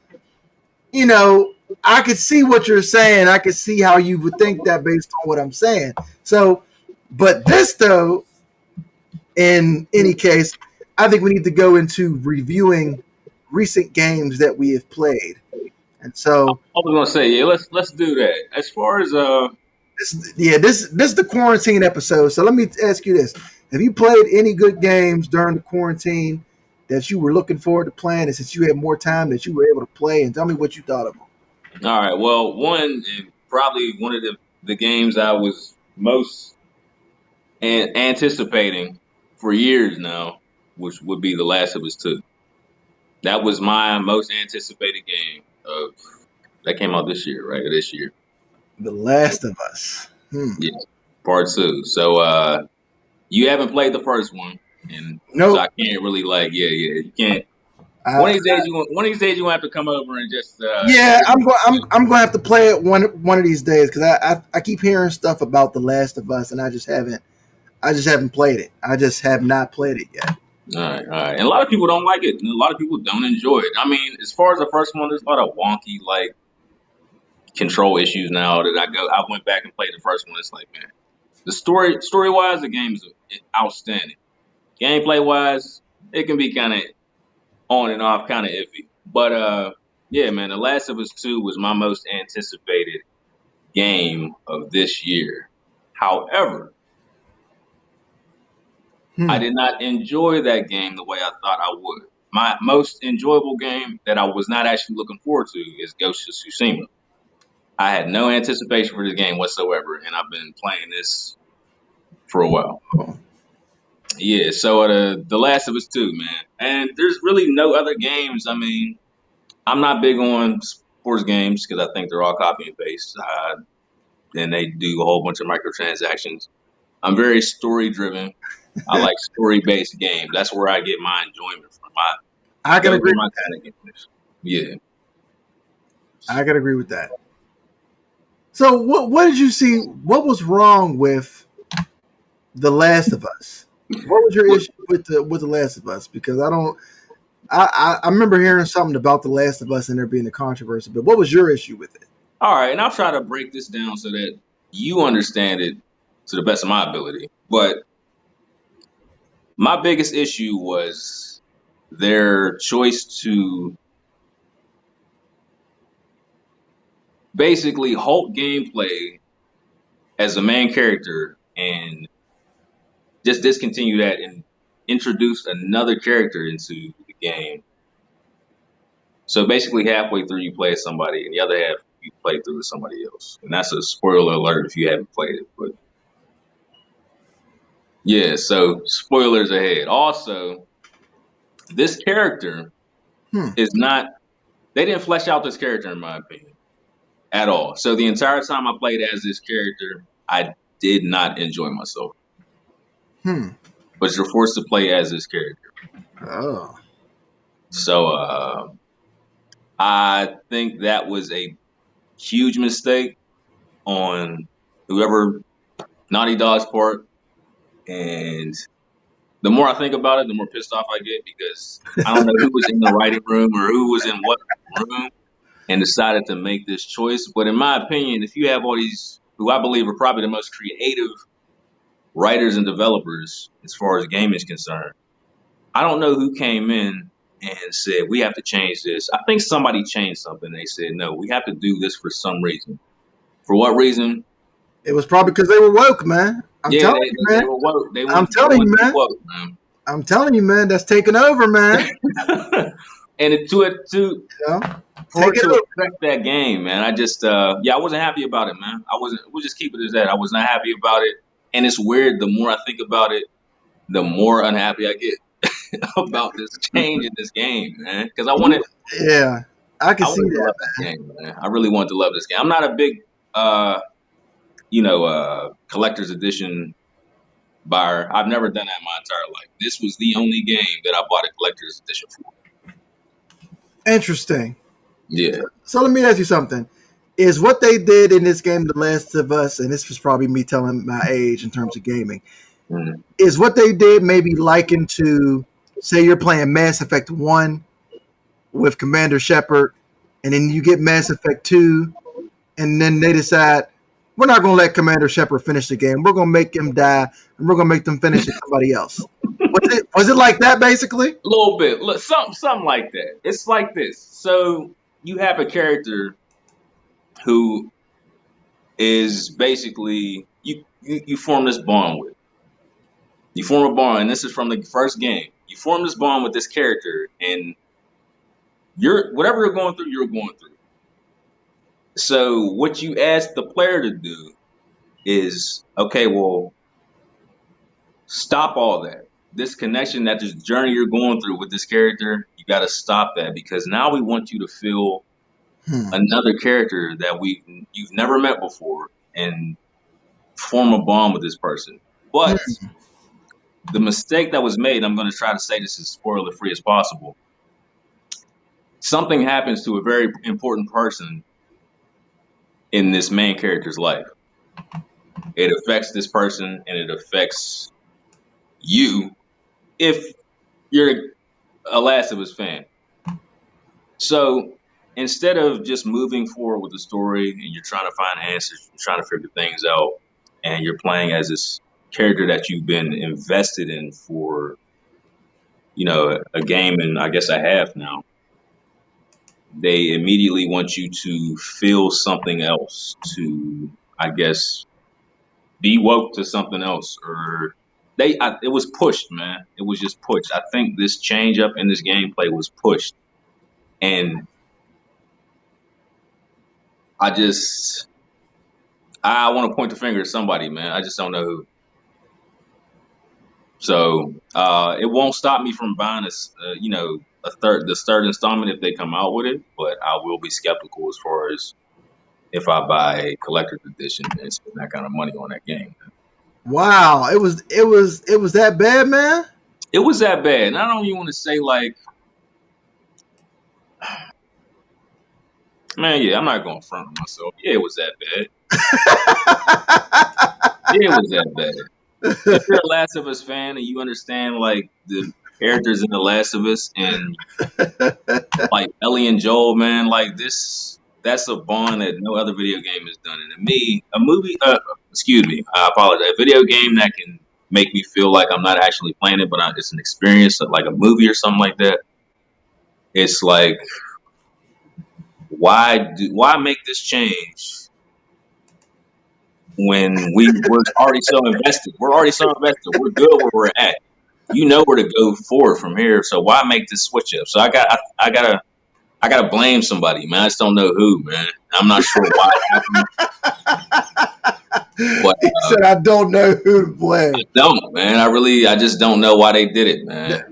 you know, I could see what you're saying. I could see how you would think that based on what I'm saying. So, but this though, in any case, I think we need to go into reviewing recent games that we have played. And so, I was gonna say, yeah, let's do that. As far as this is the quarantine episode. So let me ask you this: have you played any good games during the quarantine that you were looking forward to playing, and since you had more time that you were able to play? And tell me what you thought of them. all right, well, probably one of the games I was most anticipating for years now, which would be The Last of Us 2. That was my most anticipated game that came out this year, right? This year. The Last of Us. Yeah, part 2. So you haven't played the first one, and Nope. so I can't really you can't. One of these days you have to come over and just. I'm going to have to play it one of these days because I keep hearing stuff about The Last of Us and I just haven't played it. I just have not played it yet. All right. And a lot of people don't like it, and a lot of people don't enjoy it. I mean, as far as the first one, there's a lot of wonky control issues now that I went back and played the first one. It's like, man, the story wise, the game is outstanding. Gameplay wise, it can be kind of on and off, kind of iffy. But yeah, man, The Last of Us 2 was my most anticipated game of this year. However, I did not enjoy that game the way I thought I would. My most enjoyable game that I was not actually looking forward to is Ghost of Tsushima. I had no anticipation for this game whatsoever, and I've been playing this for a while. Yeah, so The Last of Us 2, man. And there's really no other games. I mean, I'm not big on sports games because I think they're all copy and paste. And they do a whole bunch of microtransactions. I'm very story driven. I like story based games. That's where I get my enjoyment from. I can agree with my that. kind of games. Yeah. I can agree with that. So what did you see? What was wrong with The Last of Us? What was your issue with The Last of Us? Because I remember hearing something about The Last of Us and there being a controversy, but what was your issue with it? All right, and I'll try to break this down so that you understand it to the best of my ability. But my biggest issue was their choice to basically halt gameplay as the main character and just discontinue that and introduce another character into the game. So basically halfway through you play as somebody and the other half you play through with somebody else. And that's a spoiler alert if you haven't played it. But yeah, so spoilers ahead. Also, this character is not, they didn't flesh out this character in my opinion at all. So the entire time I played as this character, I did not enjoy myself. But you're forced to play as this character. Oh. So I think that was a huge mistake on whoever Naughty Dog's part. And the more I think about it, the more pissed off I get because I don't know who was in the writing room or who was in what room and decided to make this choice. But in my opinion, if you have all these, who I believe are probably the most creative writers and developers as far as gaming is concerned, I don't know who came in and said, we have to change this. I think somebody changed something. They said, no, we have to do this for some reason. For what reason? It was probably because they were woke, man. I'm telling you, man. They were woke. I'm telling you, man. Woke, man. I'm telling you, man. That's taking over, man. And for it to affect that game, man, I just, I wasn't happy about it, man. We'll just keep it as that. I was not happy about it. And it's weird. The more I think about it, the more unhappy I get about this change in this game, man. Because I wanted. Yeah, I can see that. Love this game, man. I really wanted to love this game. I'm not a big collector's edition buyer. I've never done that in my entire life. This was the only game that I bought a collector's edition for. Interesting. Yeah. So let me ask you something. Is what they did in this game, The Last of Us, and this was probably me telling my age in terms of gaming, is what they did maybe likened to, say you're playing Mass Effect 1 with Commander Shepard, and then you get Mass Effect 2, and then they decide, we're not going to let Commander Shepard finish the game. We're going to make him die, and we're going to make them finish it somebody else. Was it like that, basically? A little bit. Look, something like that. It's like this. So you have a character who is basically you form this bond with. You form a bond, and this is from the first game. You form this bond with this character, and whatever you're going through. So what you ask the player to do is, okay, well, stop all that. This connection, this journey you're going through with this character, you got to stop that, because now we want you to feel another character that you've never met before and form a bond with this person. But the mistake that was made, I'm going to try to say this as spoiler free as possible. Something happens to a very important person in this main character's life. It affects this person, and it affects you if you're a Last of Us fan. So instead of just moving forward with the story and you're trying to find answers, you're trying to figure things out, and you're playing as this character that you've been invested in for, a game and I guess a half now, they immediately want you to feel something else, to, I guess, be woke to something else, or it was pushed, man. It was just pushed. I think this change up in this gameplay was pushed, and I want to point the finger at somebody, man. I just don't know who. So it won't stop me from buying the third installment if they come out with it, but I will be skeptical as far as if I buy a collector's edition and spend that kind of money on that game. Wow, it was that bad, man. It was that bad, and I don't even want to say like, man, yeah, I'm not going to front on myself. Yeah, it was that bad. Yeah, it was that bad. If you're a Last of Us fan and you understand like the characters in The Last of Us and like Ellie and Joel, man, like that's a bond that no other video game has done. And to me, I apologize. A video game that can make me feel like I'm not actually playing it, but it's an experience, like a movie or something like that. It's like, why make this change when we're already so invested? We're already so invested. We're good where we're at. You know where to go forward from here. So why make this switch up? So I gotta blame somebody, man. I just don't know who, man. I'm not sure why it happened. But, he said, "I don't know who to blame." I don't, man. I just don't know why they did it, man.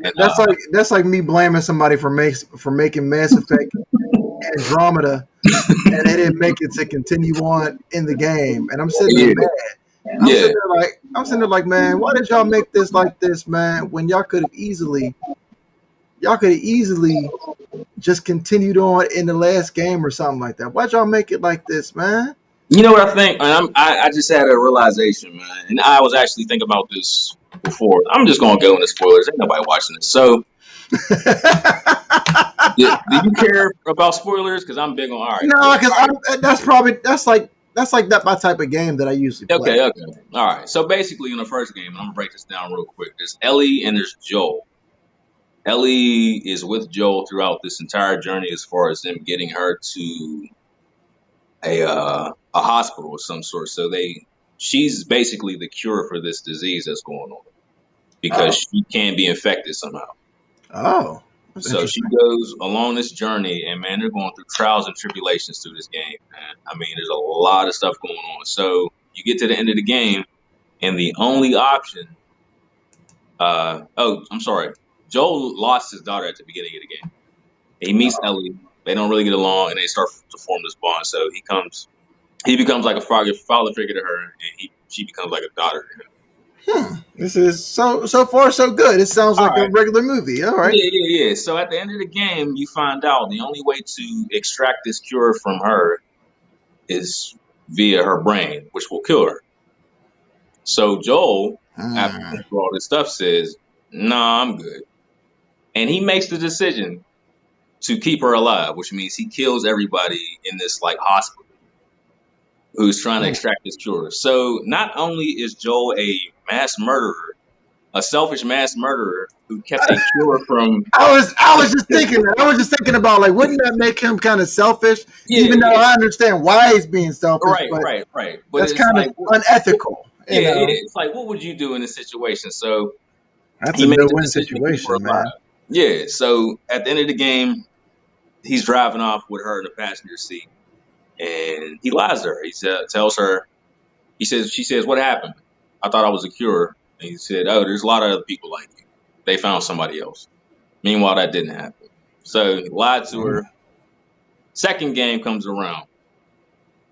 That's like me blaming somebody for making Mass Effect Andromeda, and they didn't make it to continue on in the game. And I'm sitting there mad. I'm sitting there like, man, why did y'all make this like this, man? When y'all could have easily just continued on in the last game or something like that. Why'd y'all make it like this, man? You know what I think? I just had a realization, man, and I was actually thinking about this before. I'm just gonna go into spoilers. Ain't nobody watching this. So, do you care about spoilers? Because I'm big on. All right. No, because that's like my type of game that I usually play. Okay. All right. So basically, in the first game, I'm gonna break this down real quick. There's Ellie and there's Joel. Ellie is with Joel throughout this entire journey, as far as them getting her to a hospital of some sort. So she's basically the cure for this disease that's going on, because she can be infected somehow. Oh. So she goes along this journey, and man, they're going through trials and tribulations through this game, man. I mean, there's a lot of stuff going on. So you get to the end of the game, and the only option, I'm sorry, Joel lost his daughter at the beginning of the game. He meets Ellie. They don't really get along, and they start to form this bond. So he comes he becomes like a father figure to her, and she becomes like a daughter to him. This is so far so good. It sounds All like a right. regular movie. All right. Yeah. So at the end of the game, you find out the only way to extract this cure from her is via her brain, which will kill her. So Joel, after Hmm. going through all this stuff, says, "Nah, I'm good," and he makes the decision to keep her alive, which means he kills everybody in this like hospital who's trying to extract this cure. So not only is Joel a mass murderer, a selfish mass murderer who kept a cure from I was just thinking that. I was just thinking about like, wouldn't that make him kind of selfish? Even though yeah, I understand why he's being selfish, but right. But that's it's kind of like unethical. You know, it's like what would you do in this situation? So that's he a makes a no-win decision to keep her situation, man. alive. Yeah. So at the end of the game, he's driving off with her in the passenger seat, and he lies to her. He tells her, she says, "What happened? I thought I was a cure." And he said, "Oh, there's a lot of other people like you. They found somebody else." Meanwhile, that didn't happen. So he lied to her. Second game comes around.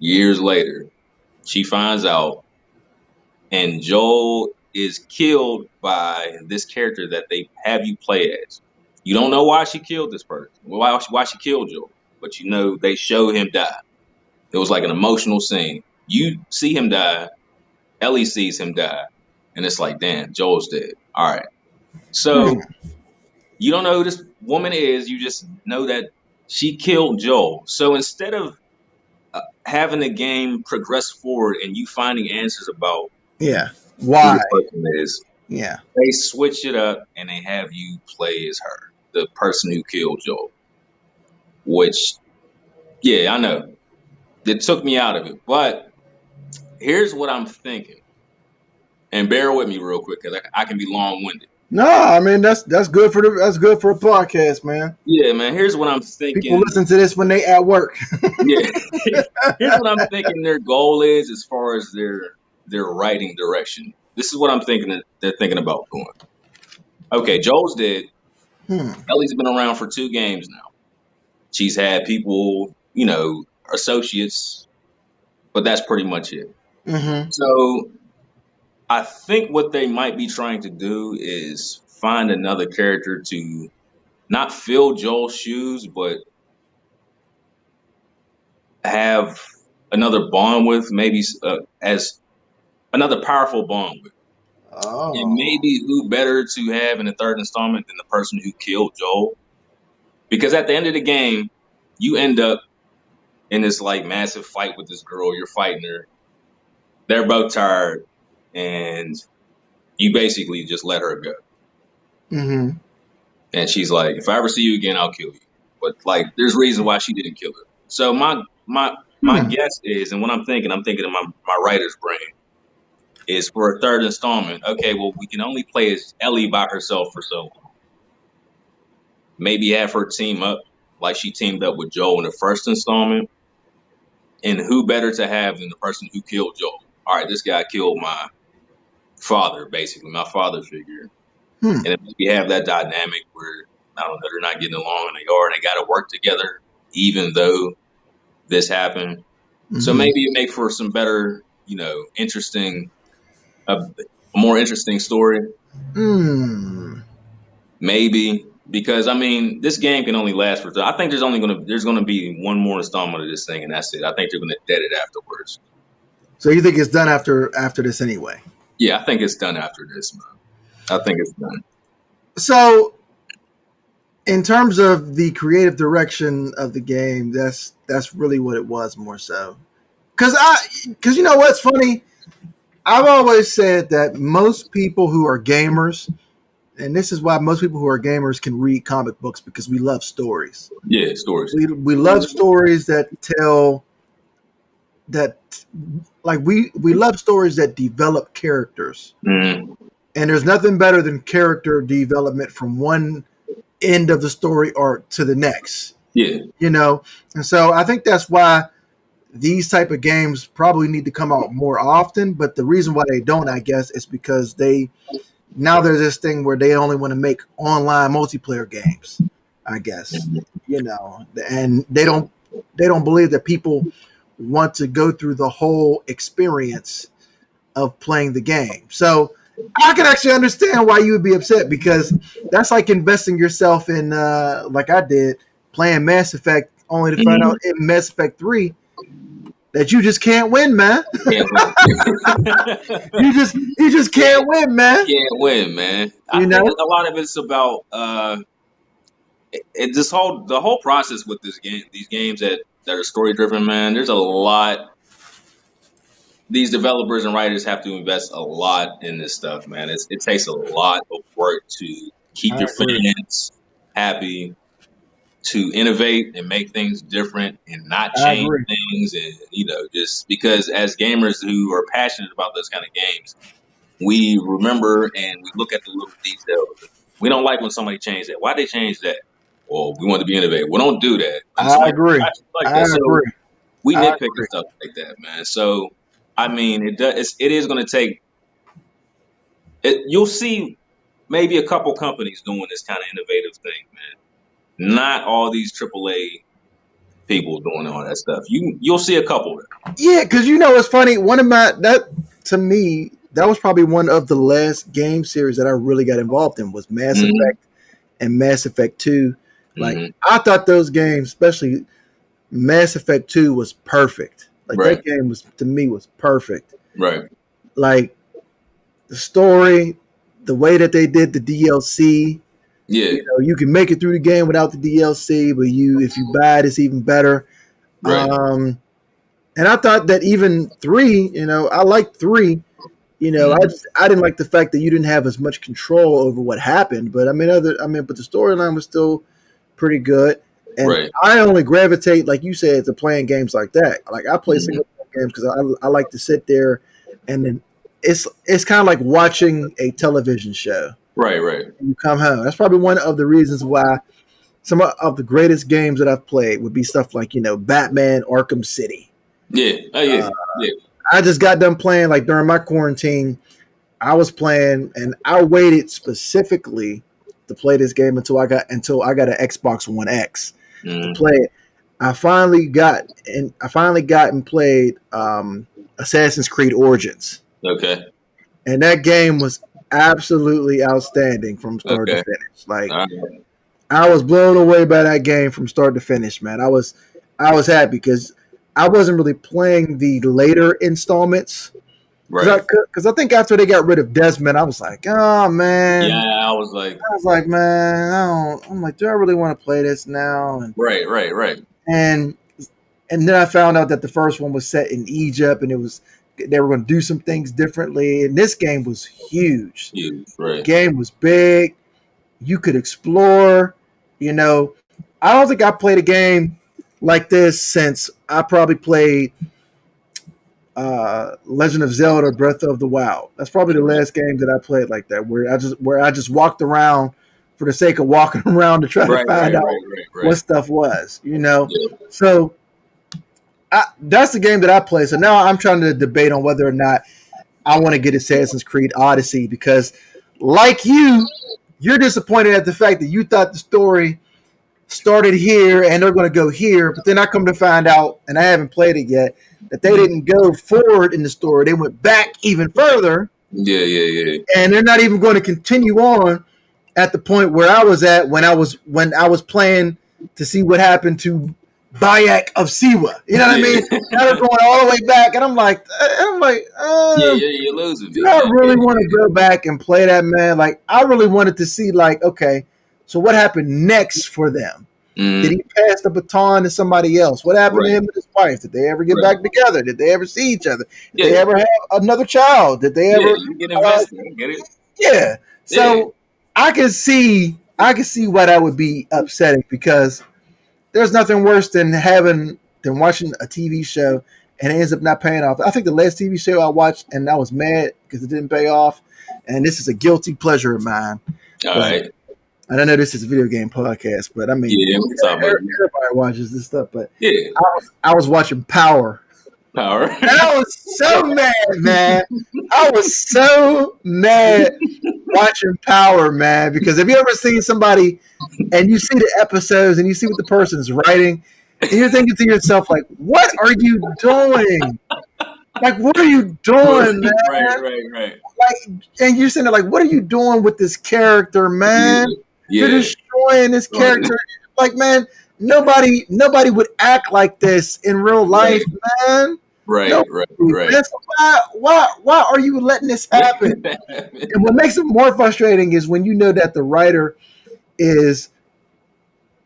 Years later, she finds out, and Joel is killed by this character that they have you play as. You don't know why she killed this person, why she killed Joel, but you know they show him die. It was like an emotional scene. You see him die, Ellie sees him die, and it's like, damn, Joel's dead. All right. So you don't know who this woman is. You just know that she killed Joel. So instead of having the game progress forward and you finding answers about Yeah. who Why? the person is, Yeah. they switch it up and they have you play as her, the person who killed Joel. Which, yeah, I know. It took me out of it. But here's what I'm thinking. And bear with me real quick because I can be long winded. No, I mean that's good for a podcast, man. Yeah, man. Here's what I'm People thinking. listen to this when they at work. Yeah. Here's what I'm thinking their goal is as far as their writing direction. This is what I'm thinking that they're thinking about doing. Okay, Joel's dead. Ellie's been around for 2 games now. She's had people, associates, but that's pretty much it. Mm-hmm. So I think what they might be trying to do is find another character to not fill Joel's shoes, but have another bond with, maybe as another powerful bond with. Oh. And maybe who better to have in the third installment than the person who killed Joel? Because at the end of the game, you end up in this like massive fight with this girl. You're fighting her. They're both tired, and you basically just let her go. Mm-hmm. And she's like, "If I ever see you again, I'll kill you." But like, there's reason why she didn't kill her. So my guess is, and what I'm thinking in my writer's brain, is for a third installment. Okay, well, we can only play as Ellie by herself for so long. Maybe have her team up like she teamed up with Joel in the first installment. And who better to have than the person who killed Joel? All right, this guy killed my father, basically, my father figure. And if we have that dynamic where, I don't know, they're not getting along and they got to work together, even though this happened. Mm-hmm. So maybe it make for some better, interesting, a more interesting story. Maybe. Because I mean, this game can only last for. I think there's gonna be one more installment of this thing, and that's it. I think they're gonna dead it afterwards. So you think it's done after this anyway? Yeah, I think it's done after this, man. I think it's done. So, in terms of the creative direction of the game, that's really what it was more so. Because you know what's funny? I've always said that most people who are gamers. And this is why most people who are gamers can read comic books, because we love stories. Yeah, stories. We love stories that tell that, like we love stories that develop characters. Mm-hmm. And there's nothing better than character development from one end of the story arc to the next. Yeah. And so I think that's why these type of games probably need to come out more often. But the reason why they don't, I guess, is because now there's this thing where they only want to make online multiplayer games, I guess, and they don't believe that people want to go through the whole experience of playing the game. So I can actually understand why you would be upset, because that's like investing yourself in, like I did, playing Mass Effect, only to find out in Mass Effect 3 that you just can't win, man. Can't win. you just can't win, man. Can't win, man. I think a lot of it's about the whole process with these games that are story driven, man. There's a lot. These developers and writers have to invest a lot in this stuff, man. It takes a lot of work to keep your fans happy, to innovate and make things different and not change things, and just because as gamers who are passionate about those kind of games, we remember and we look at the little details. We don't like when somebody changed that. Why'd they change that? Well, we want to be innovative. Well, don't do that. I agree. We nitpick and stuff like that, man. So, I mean, it is going to take. You'll see maybe a couple companies doing this kind of innovative thing, man. Not all these AAA people doing all that stuff. You'll see a couple. Yeah, because it's funny. To me, that was probably one of the last game series that I really got involved in was Mass Effect and Mass Effect 2. Like I thought those games, especially Mass Effect 2, was perfect. Like that game was perfect. Right. Like the story, the way that they did the DLC. Yeah. You can make it through the game without the DLC, but if you buy it, it's even better. Right. And I thought that even 3, I liked 3. I didn't like the fact that you didn't have as much control over what happened, but but the storyline was still pretty good. And I only gravitate, like you said, to playing games like that. Like I play single player games because I like to sit there, and then it's kind of like watching a television show. Right. You come home. That's probably one of the reasons why some of the greatest games that I've played would be stuff like Batman Arkham City. Yeah. Yeah. I just got done playing, like during my quarantine. I was playing, and I waited specifically to play this game until I got an Xbox One X to play it. I finally got and played Assassin's Creed Origins. Okay. And that game was absolutely outstanding from start to finish. Like I was blown away by that game from start to finish, man. I was happy because I wasn't really playing the later installments. Right. Because I think after they got rid of Desmond, I was like, oh man. Yeah, I was like, man, I'm like, do I really want to play this now? And, right. And then I found out that the first one was set in Egypt, and they were going to do some things differently. And this game was huge. Right. The game was big. You could explore. I don't think I played a game like this since I probably played Legend of Zelda: Breath of the Wild. That's probably the last game that I played like that, where I just walked around for the sake of walking around to try to find out what stuff was. Yeah. So that's the game that I play. So now I'm trying to debate on whether or not I want to get Assassin's Creed Odyssey, because like you're disappointed at the fact that you thought the story started here and they're going to go here, but then I come to find out, and I haven't played it yet, that they didn't go forward in the story. They went back even further. Yeah. And they're not even going to continue on at the point where I was at when I was playing to see what happened to Bayek of Siwa. You know what I mean? Now they're going all the way back, and I'm like, you're losing. Do I really want to go back and play that, man? Like, I really wanted to see, like, okay, so what happened next for them? Did he pass the baton to somebody else? What happened to him and his wife? Did they ever get back together? Did they ever see each other? Did they ever have another child? Did they ever? You get invested. Get it? Yeah. So I can see why that would be upsetting, because there's nothing worse than watching a TV show and it ends up not paying off. I think the last TV show I watched and I was mad because it didn't pay off, and this is a guilty pleasure of mine. All right. And I know this is a video game podcast, but I mean, everybody watches this stuff. But I was watching Power. Power. And I was so mad, man. I was so mad watching Power, man. Because have you ever seen somebody and you see the episodes and you see what the person's writing, And you're thinking to yourself, like, what are you doing? Like, what are you doing, man? Right. Like, and you're sitting there like, what are you doing with this character, man? Yeah. You're destroying this character. Like, man, nobody would act like this in real life, man. Right. Man, so why are you letting this happen? And what makes it more frustrating is when you know that the writer is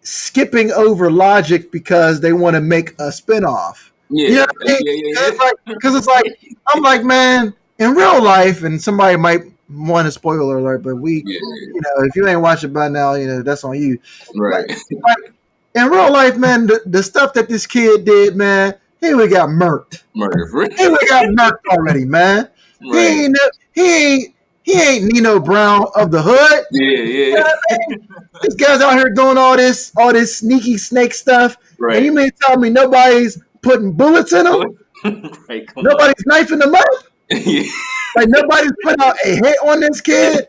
skipping over logic because they want to make a spinoff. Yeah. You know what I mean? Because it's like, I'm like, man, in real life, and somebody might want a spoiler alert, but you know, if you ain't watched it by now, you know, that's on you. Right. Like, in real life, man, the stuff that this kid did, man, he would got murked. He would got murked already, man. Right. He ain't Nino Brown of the hood. Yeah. You know what I mean? This guy's out here doing all this sneaky snake stuff. Right. And you mean tell me nobody's putting bullets in them? Right, nobody's knifing them up? Yeah. Like nobody's put out a hit on this kid?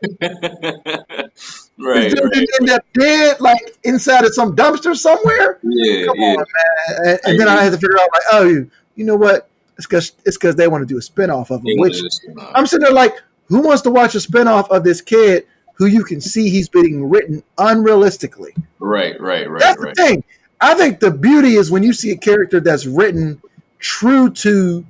Right. Didn't end up dead, like inside of some dumpster somewhere? Yeah. Come on, man. And then I had to figure out, like, oh, you know what? It's because they want to do a spinoff of him. Which I'm sitting there like, who wants to watch a spinoff of this kid who you can see he's being written unrealistically? Right. That's the thing. I think the beauty is when you see a character that's written true to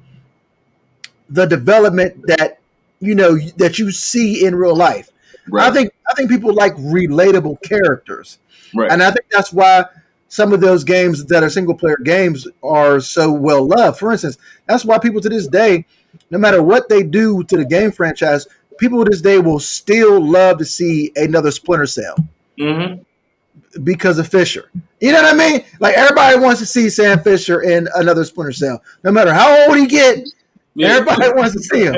the development that that you see in real life. Right. I think people like relatable characters. Right. And I think that's why some of those games that are single player games are so well loved. For instance, that's why people to this day, no matter what they do to the game franchise, people to this day will still love to see another Splinter Cell. Mm-hmm. Because of Fisher. You know what I mean? Like everybody wants to see Sam Fisher in another Splinter Cell. No matter how old he get, everybody wants to see him.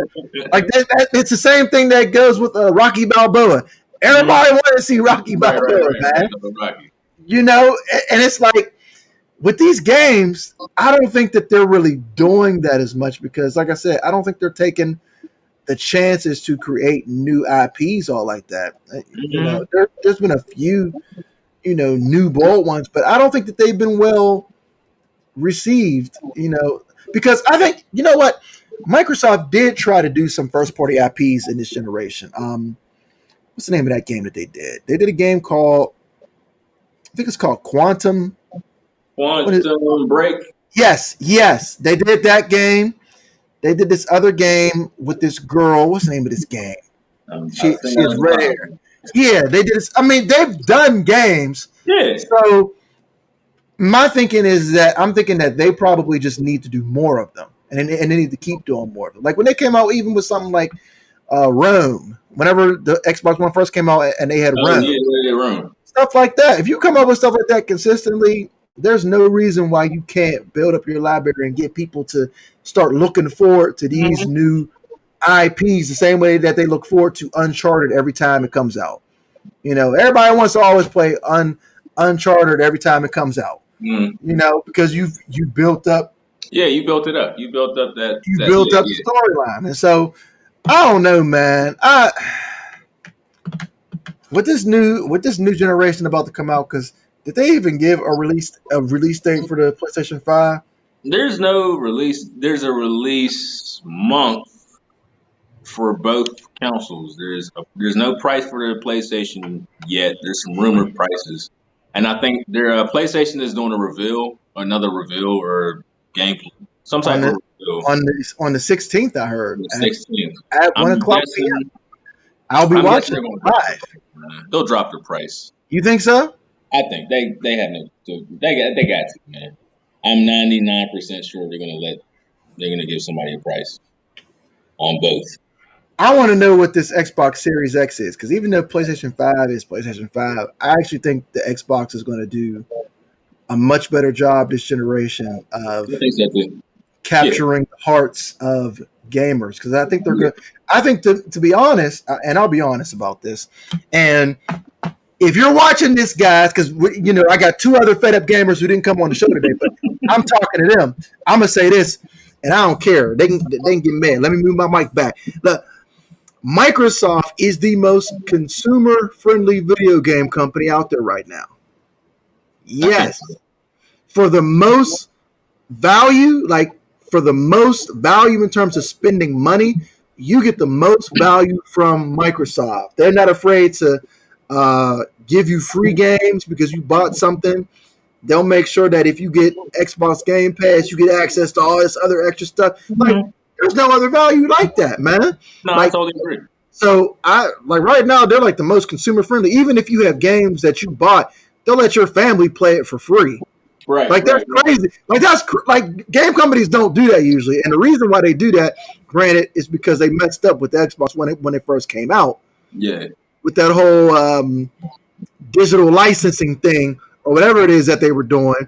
Like it's the same thing that goes with Rocky Balboa. Everybody wants to see Rocky Balboa, man. You know, and it's like with these games, I don't think that they're really doing that as much because, like I said, I don't think they're taking the chances to create new IPs all like that. You know, there's been a few, new bold ones, but I don't think that they've been well received, because I think, you know what? Microsoft did try to do some first party IPs in this generation. What's the name of that game that they did? They did a game called, I think it's called Quantum Break. Yes. They did that game. They did this other game with this girl. What's the name of this game? She has red hair. Yeah, they did this. I mean, they've done games. Yeah. So my thinking is that I'm thinking that they probably just need to do more of them, and they need to keep doing more of them. Like when they came out, even with something like Rome. Whenever the Xbox One first came out, and they had Rome. Yeah, Rome. Stuff like that. If you come up with stuff like that consistently, there's no reason why you can't build up your library and get people to start looking forward to these new IPs the same way that they look forward to Uncharted every time it comes out. Everybody wants to always play Uncharted every time it comes out. Because you built up. Yeah, you built it up. You built up that. You built up the storyline, and so I don't know, man. With this new generation about to come out, because did they even give a release date for the PlayStation 5? There's no release. There's a release month for both consoles. There's no price for the PlayStation yet. There's some rumored prices, and I think PlayStation is doing another reveal or gameplay, some type of reveal on the 16th. I heard the 16th at 1:00 p.m. I'll be watching live. They'll drop the price. You think so? I think they have no. They got to, man. I'm 99% sure they're gonna give somebody a price on both. I want to know what this Xbox Series X is, because even though PlayStation 5 is PlayStation 5, I actually think the Xbox is going to do a much better job this generation of capturing the hearts of gamers, because I think they're good. I think to be honest, and I'll be honest about this, and if you're watching this, guys, because I got two other fed up gamers who didn't come on the show today, but I'm talking to them. I'm gonna say this, and I don't care. They can get mad. Let me move my mic back. Look, Microsoft is the most consumer friendly video game company out there right now. Yes. for the most value, in terms of spending money, you get the most value from Microsoft. They're not afraid to give you free games because you bought something. They'll make sure that if you get Xbox Game Pass, you get access to all this other extra stuff. Like, there's no other value like that, man. No, like, I totally agree. So right now they're like the most consumer friendly. Even if you have games that you bought, they'll let your family play it for free. Right. Like, that's crazy. Like, game companies don't do that usually, and the reason why they do that, granted, is because they messed up with the Xbox when it first came out. Yeah. With that whole digital licensing thing or whatever it is that they were doing,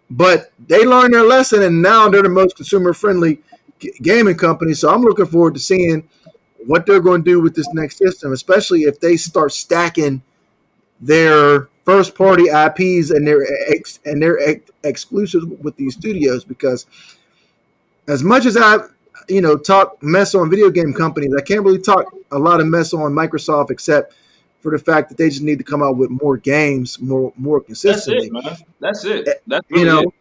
but they learned their lesson, and now they're the most consumer friendly gaming company. So I'm looking forward to seeing what they're going to do with this next system, especially if they start stacking their first party IPs and their exclusives with these studios. Because as much as I talk mess on video game companies, I can't really talk a lot of mess on Microsoft, except for the fact that they just need to come out with more games more consistently. That's it. That's really it.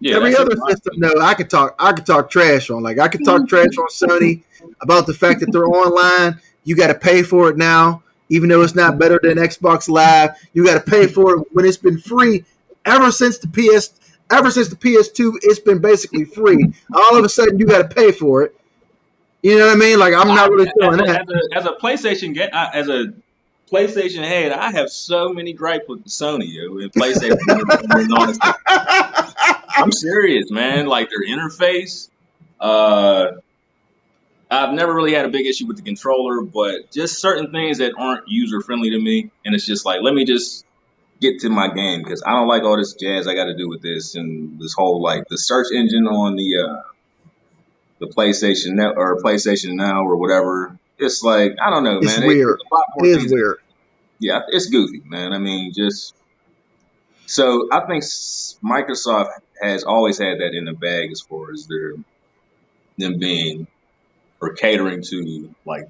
Yeah, every other system, no, I could talk trash on. Like, I could talk trash on Sony about the fact that they're online. You got to pay for it now, even though it's not better than Xbox Live. You got to pay for it when it's been free ever since the PS2. It's been basically free. All of a sudden, you got to pay for it. You know what I mean? Like, I'm not really feeling that. As a PlayStation head, I have so many gripes with Sony and PlayStation. I'm serious, man. Like, their interface. I've never really had a big issue with the controller, but just certain things that aren't user friendly to me, and it's just like, let me just get to my game because I don't like all this jazz I got to do with this and this whole like the search engine on the PlayStation Net or PlayStation Now or whatever. It's like, I don't know, man. It's weird. It is weird. Yeah, it's goofy, man. I mean, so I think Microsoft has always had that in the bag as far as them being or catering to like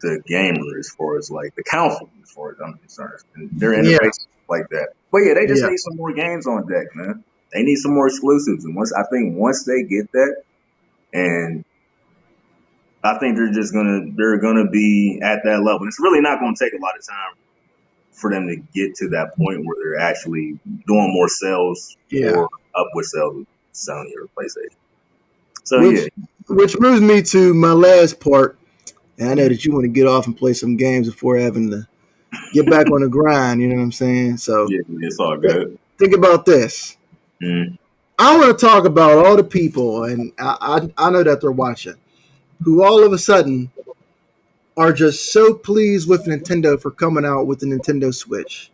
the gamer as far as like the console as far as I'm concerned, and their interface like that. But yeah, they just need some more games on deck, man. They need some more exclusives, and once they get that, and I think they're gonna be at that level. It's really not gonna take a lot of time for them to get to that point where they're actually doing more sales or upward sales with Sony or PlayStation. So which moves me to my last part. And I know that you want to get off and play some games before having to get back on the grind. You know what I'm saying? So yeah, it's all good. Think about this. I want to talk about all the people, and I know that they're watching, who all of a sudden are just so pleased with Nintendo for coming out with the Nintendo Switch.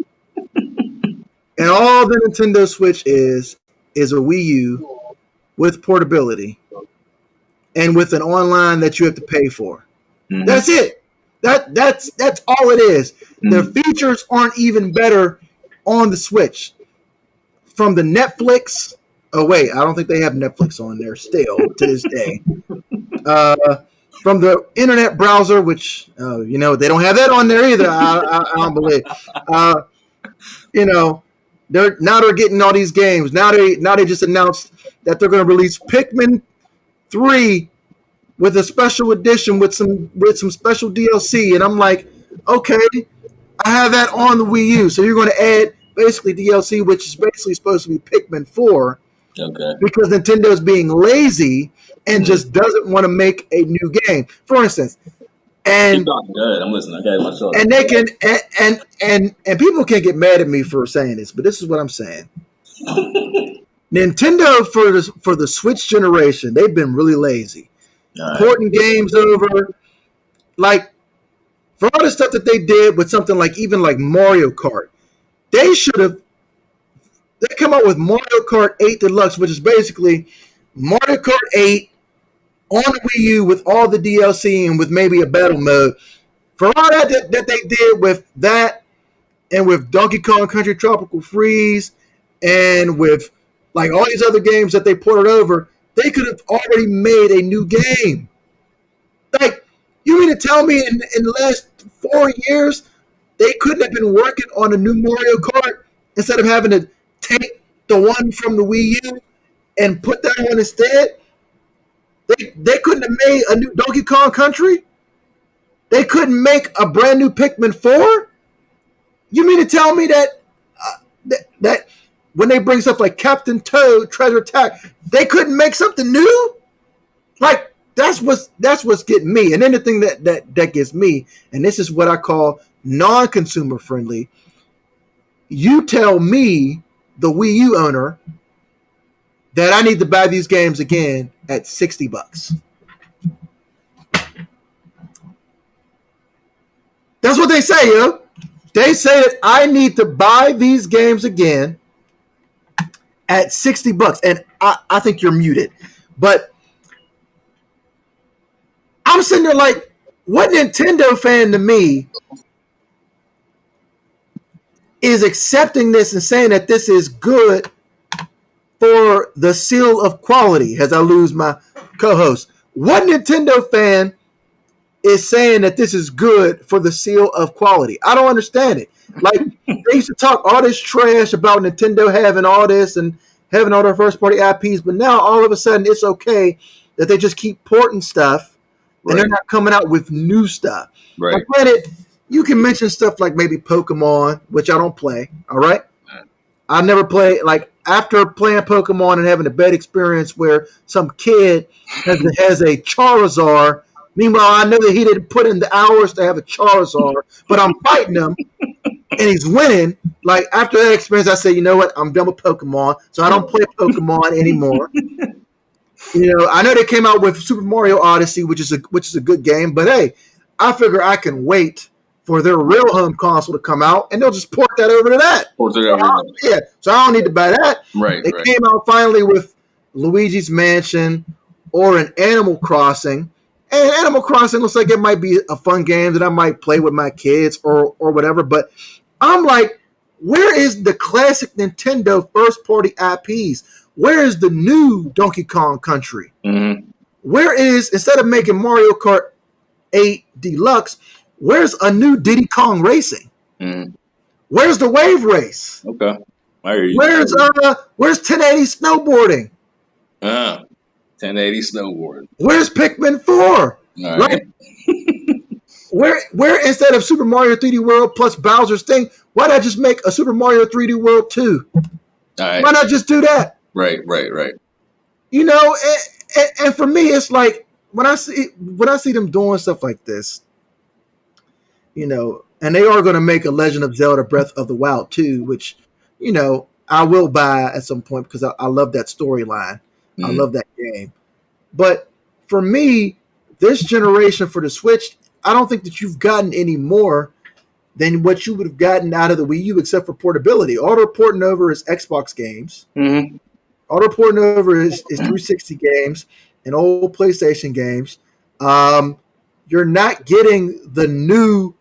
And all the Nintendo Switch is a Wii U with portability and with an online that you have to pay for. That's it. That's all it is. The features aren't even better on the Switch. From the Netflix. Oh wait, I don't think they have Netflix on there still to this day. From the internet browser, which they don't have that on there either. I don't believe. They're getting all these games. Now they just announced that they're going to release Pikmin 3 with a special edition with some special DLC, and I'm like, okay, I have that on the Wii U. So you're going to add basically DLC, which is basically supposed to be Pikmin 4. Okay. Because Nintendo's being lazy and just doesn't want to make a new game. For instance, and good. I'm listening. I got my shoulder. And they can and people can get mad at me for saying this, but this is what I'm saying. Nintendo for the Switch generation, they've been really lazy. Porting games over, like for all the stuff that they did with something like even like Mario Kart, they come out with Mario Kart 8 Deluxe, which is basically Mario Kart 8 on the Wii U with all the DLC and with maybe a battle mode. For all that they did with that and with Donkey Kong Country Tropical Freeze and with like all these other games that they ported over, they could have already made a new game. Like, you mean to tell me in the last 4 years they couldn't have been working on a new Mario Kart instead of having to take the one from the Wii U and put that on instead, they couldn't have made a new Donkey Kong Country. They couldn't make a brand new Pikmin 4. You mean to tell me that when they bring stuff like Captain Toad, Treasure Attack, they couldn't make something new? Like that's what's getting me. And then the thing that gets me, and this is what I call non-consumer friendly. You tell me, the Wii U owner, that I need to buy these games again at $60. That's what they say, yo. They say that I need to buy these games again at $60. And I think you're muted. But I'm sitting there like, what Nintendo fan to me is accepting this and saying that this is good for the seal of quality, as I lose my co-host? What Nintendo fan is saying that this is good for the seal of quality? I don't understand it. Like, they used to talk all this trash about Nintendo having all this and having all their first-party IPs, but now all of a sudden it's okay that they just keep porting stuff and they're not coming out with new stuff. Right. Like, granted, you can mention stuff like maybe Pokemon, which I don't play, all right? I never play, like, after playing Pokemon and having a bad experience where some kid has a Charizard. Meanwhile, I know that he didn't put in the hours to have a Charizard, but I'm fighting him, and he's winning. Like, after that experience, I say, you know what? I'm done with Pokemon, so I don't play Pokemon anymore. You know, I know they came out with Super Mario Odyssey, which is a good game, but hey, I figure I can wait for their real home console to come out, and they'll just port that over to that. So I don't need to buy that. Right. They came out finally with Luigi's Mansion or an Animal Crossing. And Animal Crossing looks like it might be a fun game that I might play with my kids or whatever. But I'm like, where is the classic Nintendo first-party IPs? Where is the new Donkey Kong Country? Mm-hmm. Where is, instead of making Mario Kart 8 Deluxe, where's a new Diddy Kong Racing? Mm-hmm. Where's the Wave Race? Okay. I hear you. Where's 1080 Snowboarding? 1080 Snowboarding. Where's Pikmin 4? Right. Where instead of Super Mario 3D World plus Bowser's thing, why not just make a Super Mario 3D World 2? Right. Why not just do that? Right. You know, and for me, it's like when I see them doing stuff like this, you know, and they are going to make a Legend of Zelda Breath of the Wild 2, which, you know, I will buy at some point because I love that storyline. Mm-hmm. I love that game. But for me, this generation for the Switch, I don't think that you've gotten any more than what you would have gotten out of the Wii U, except for portability. All they're porting over is Xbox games. Mm-hmm. All they're porting over is 360 games and old PlayStation games. You're not getting the new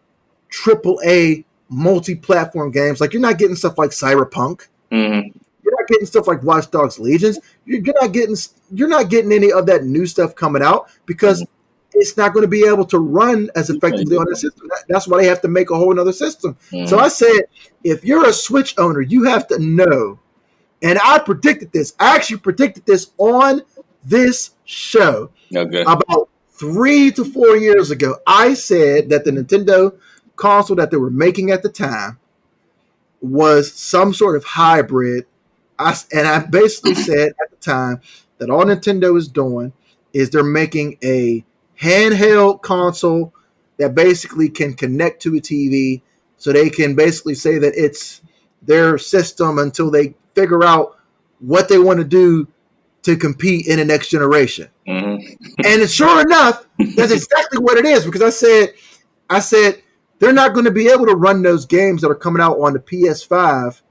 AAA multi-platform games. Like, you're not getting stuff like Cyberpunk. Mm-hmm. You're not getting stuff like Watch Dogs Legions. You're not getting any of that new stuff coming out because it's not going to be able to run as effectively on the system. That's why they have to make a whole other system. Mm-hmm. So I said, if you're a Switch owner, you have to know. And I predicted this. I actually predicted this on this show about 3 to 4 years ago. I said that the Nintendo console that they were making at the time was some sort of hybrid. I basically said at the time that all Nintendo is doing is they're making a handheld console that basically can connect to a TV, so they can basically say that it's their system until they figure out what they want to do to compete in the next generation. Mm-hmm. And sure enough, that's exactly what it is, because I said they're not going to be able to run those games that are coming out on the PS5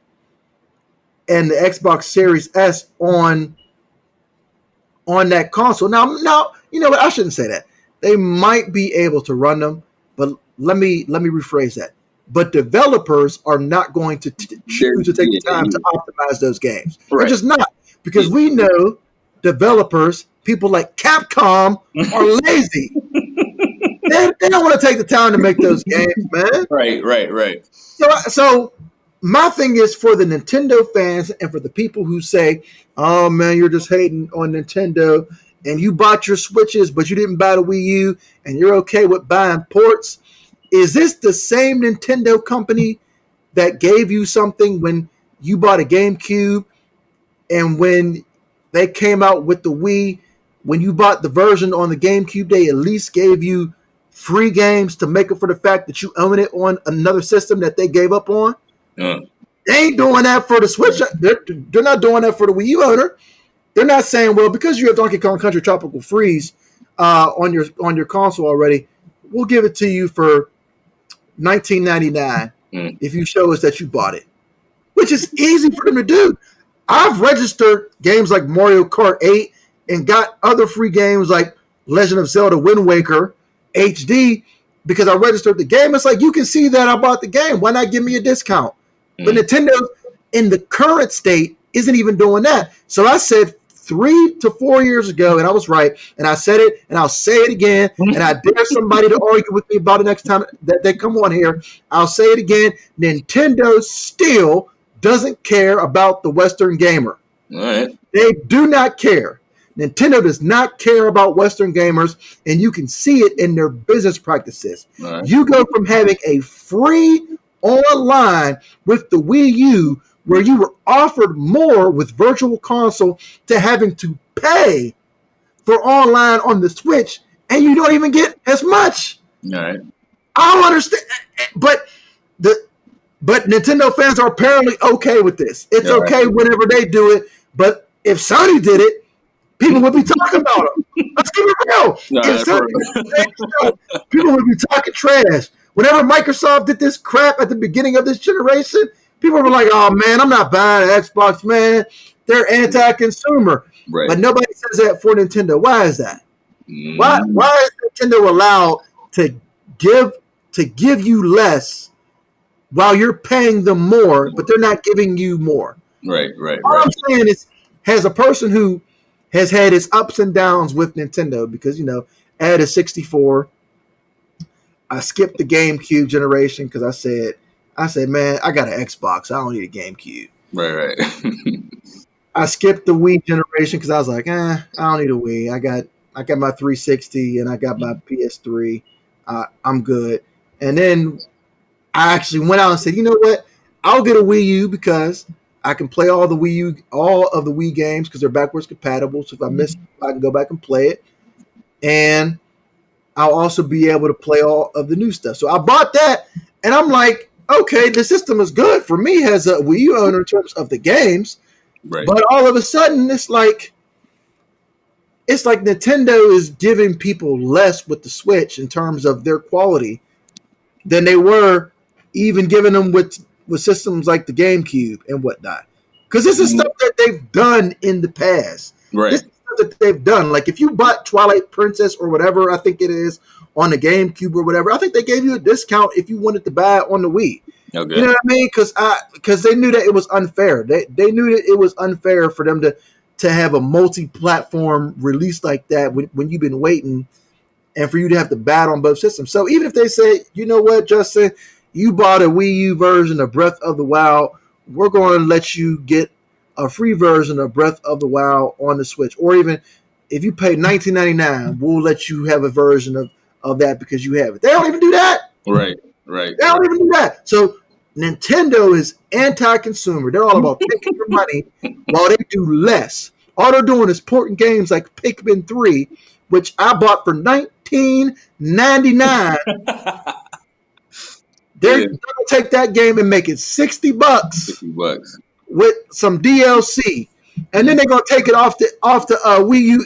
and the Xbox Series S on that console. Now, you know what? I shouldn't say that. They might be able to run them, but let me rephrase that. But developers are not going to choose to take the time to optimize those games. Right. They're just not, because we know developers, people like Capcom, are lazy. They don't want to take the time to make those games, man. Right. So my thing is for the Nintendo fans and for the people who say, "Oh man, you're just hating on Nintendo and you bought your Switches, but you didn't buy the Wii U, and you're okay with buying ports." Is this the same Nintendo company that gave you something when you bought a GameCube, and when they came out with the Wii, when you bought the version on the GameCube, they at least gave you free games to make up for the fact that you own it on another system that they gave up on? They ain't doing that for the Switch. They're not doing that for the Wii U owner. They're not saying, well, because you have Donkey Kong Country Tropical Freeze on your console already, we'll give it to you for $19.99 if you show us that you bought it, which is easy for them to do. I've registered games like Mario Kart 8 and got other free games like Legend of Zelda Wind Waker HD because I registered the game. It's like, you can see that I bought the game. Why not give me a discount? But Nintendo, in the current state, isn't even doing that. So I said 3 to 4 years ago, and I was right, and I said it, and I'll say it again, and I dare somebody to argue with me about it next time that they come on here. I'll say it again. Nintendo still doesn't care about the Western gamer. All right. They do not care. Nintendo does not care about Western gamers, and you can see it in their business practices. Right. You go from having a free online with the Wii U, where you were offered more with Virtual Console, to having to pay for online on the Switch, and you don't even get as much. All right. I don't understand, but Nintendo fans are apparently okay with this. It's okay whenever they do it, but if Sony did it, people would be talking about them. Let's keep it real. If Sony did it, people would be talking trash. Whenever Microsoft did this crap at the beginning of this generation, people were like, "Oh man, I'm not buying an Xbox, man. They're anti-consumer." Right. But nobody says that for Nintendo. Why is that? Why is Nintendo allowed to give you less while you're paying them more, but they're not giving you more? Right. All I'm saying is, as a person who has had its ups and downs with Nintendo, because, I had a 64. I skipped the GameCube generation because I said, man, I got an Xbox. I don't need a GameCube. Right. I skipped the Wii generation because I was like, I don't need a Wii. I got my 360 and I got my PS3. I'm good. And then I actually went out and said, you know what? I'll get a Wii U because I can play all of the Wii games because they're backwards compatible. So if I miss it, I can go back and play it. And I'll also be able to play all of the new stuff. So I bought that, and I'm like, okay, the system is good for me as a Wii U owner in terms of the games. Right. But all of a sudden, it's like Nintendo is giving people less with the Switch in terms of their quality than they were even giving them with systems like the GameCube and whatnot. Because this is stuff that they've done in the past. Right. This is stuff that they've done. Like if you bought Twilight Princess or whatever, I think it is, on the GameCube or whatever, I think they gave you a discount if you wanted to buy it on the Wii. Okay. You know what I mean? Because they knew that it was unfair. They knew that it was unfair for them to have a multi-platform release like that when you've been waiting, and for you to have to battle on both systems. So even if they say, you know what, Justin, you bought a Wii U version of Breath of the Wild, we're going to let you get a free version of Breath of the Wild on the Switch. Or even if you pay $19.99, we'll let you have a version of that because you have it. They don't even do that. Right. They don't even do that. So Nintendo is anti-consumer. They're all about taking your money while they do less. All they're doing is porting games like Pikmin 3, which I bought for $19.99. They're going to take that game and make it $60 $60 with some DLC, and then they're going to take it off the Wii U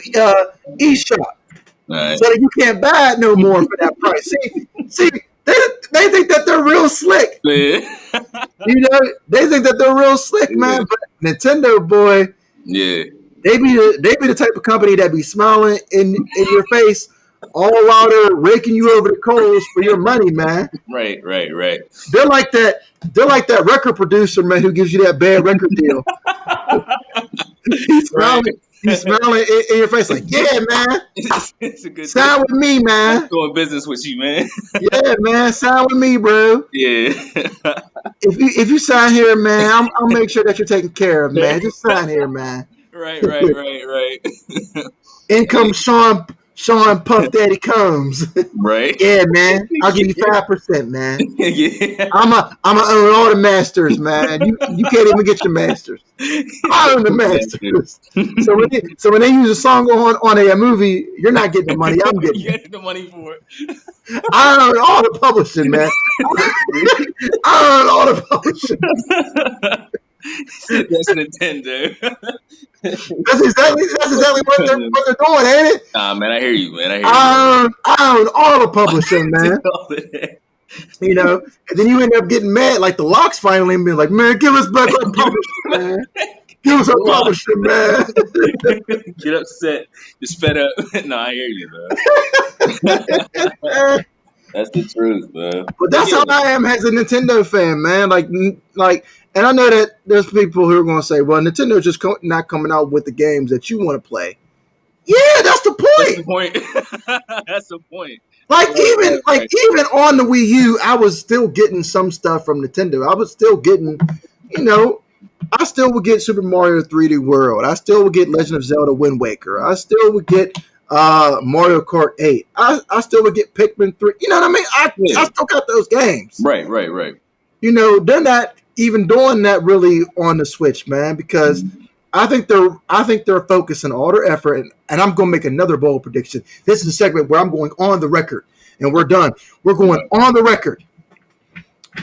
eShop, right, so that you can't buy it no more for that price. See, they think that they're real slick. Yeah. They think that they're real slick, man. But Nintendo, boy, yeah, they be the type of company that be smiling in your face all while they're raking you over the coals for your money, man. Right. They're like that record producer, man, who gives you that bad record deal. He's smiling. He's smiling in your face like, yeah, man. It's a good Sign with me, man. doing business with you, man. Yeah, man. Sign with me, bro. Yeah. If you sign here, man, I'll make sure that you're taken care of, man. Just sign here, man. Right. In comes Sean Puff Daddy Combs. Right. Yeah, man. I'll give you 5%, man. Yeah. I'ma own all the masters, man. You can't even get your masters. I own the masters. So when they use a song on a movie, you're not getting the money. I'm getting You get the money for it. I own all the publishing, man. I own all the publishing. That's Nintendo. That's exactly what they're doing, ain't it? Nah, man, I hear you, man. I own all the publishing, man. You know, and then you end up getting mad, like the Locks finally and being like, man, give us back our publishing, man. Give us our publishing, man. Get upset. Just fed up. No, I hear you, bro. That's the truth, man. But that's how I am as a Nintendo fan, man. Like, and I know that there's people who are going to say, well, Nintendo's just not coming out with the games that you want to play. Yeah, that's the point. That's the point. Even on the Wii U, I was still getting some stuff from Nintendo. I was still getting, I still would get Super Mario 3D World. I still would get Legend of Zelda Wind Waker. I still would get Mario Kart 8. I still would get Pikmin 3. You know what I mean? I still got those games. Right. They're not even doing that really on the Switch, man, because I think they're focusing all their effort, and I'm going to make another bold prediction. This is a segment where I'm going on the record, and we're done. We're going on the record.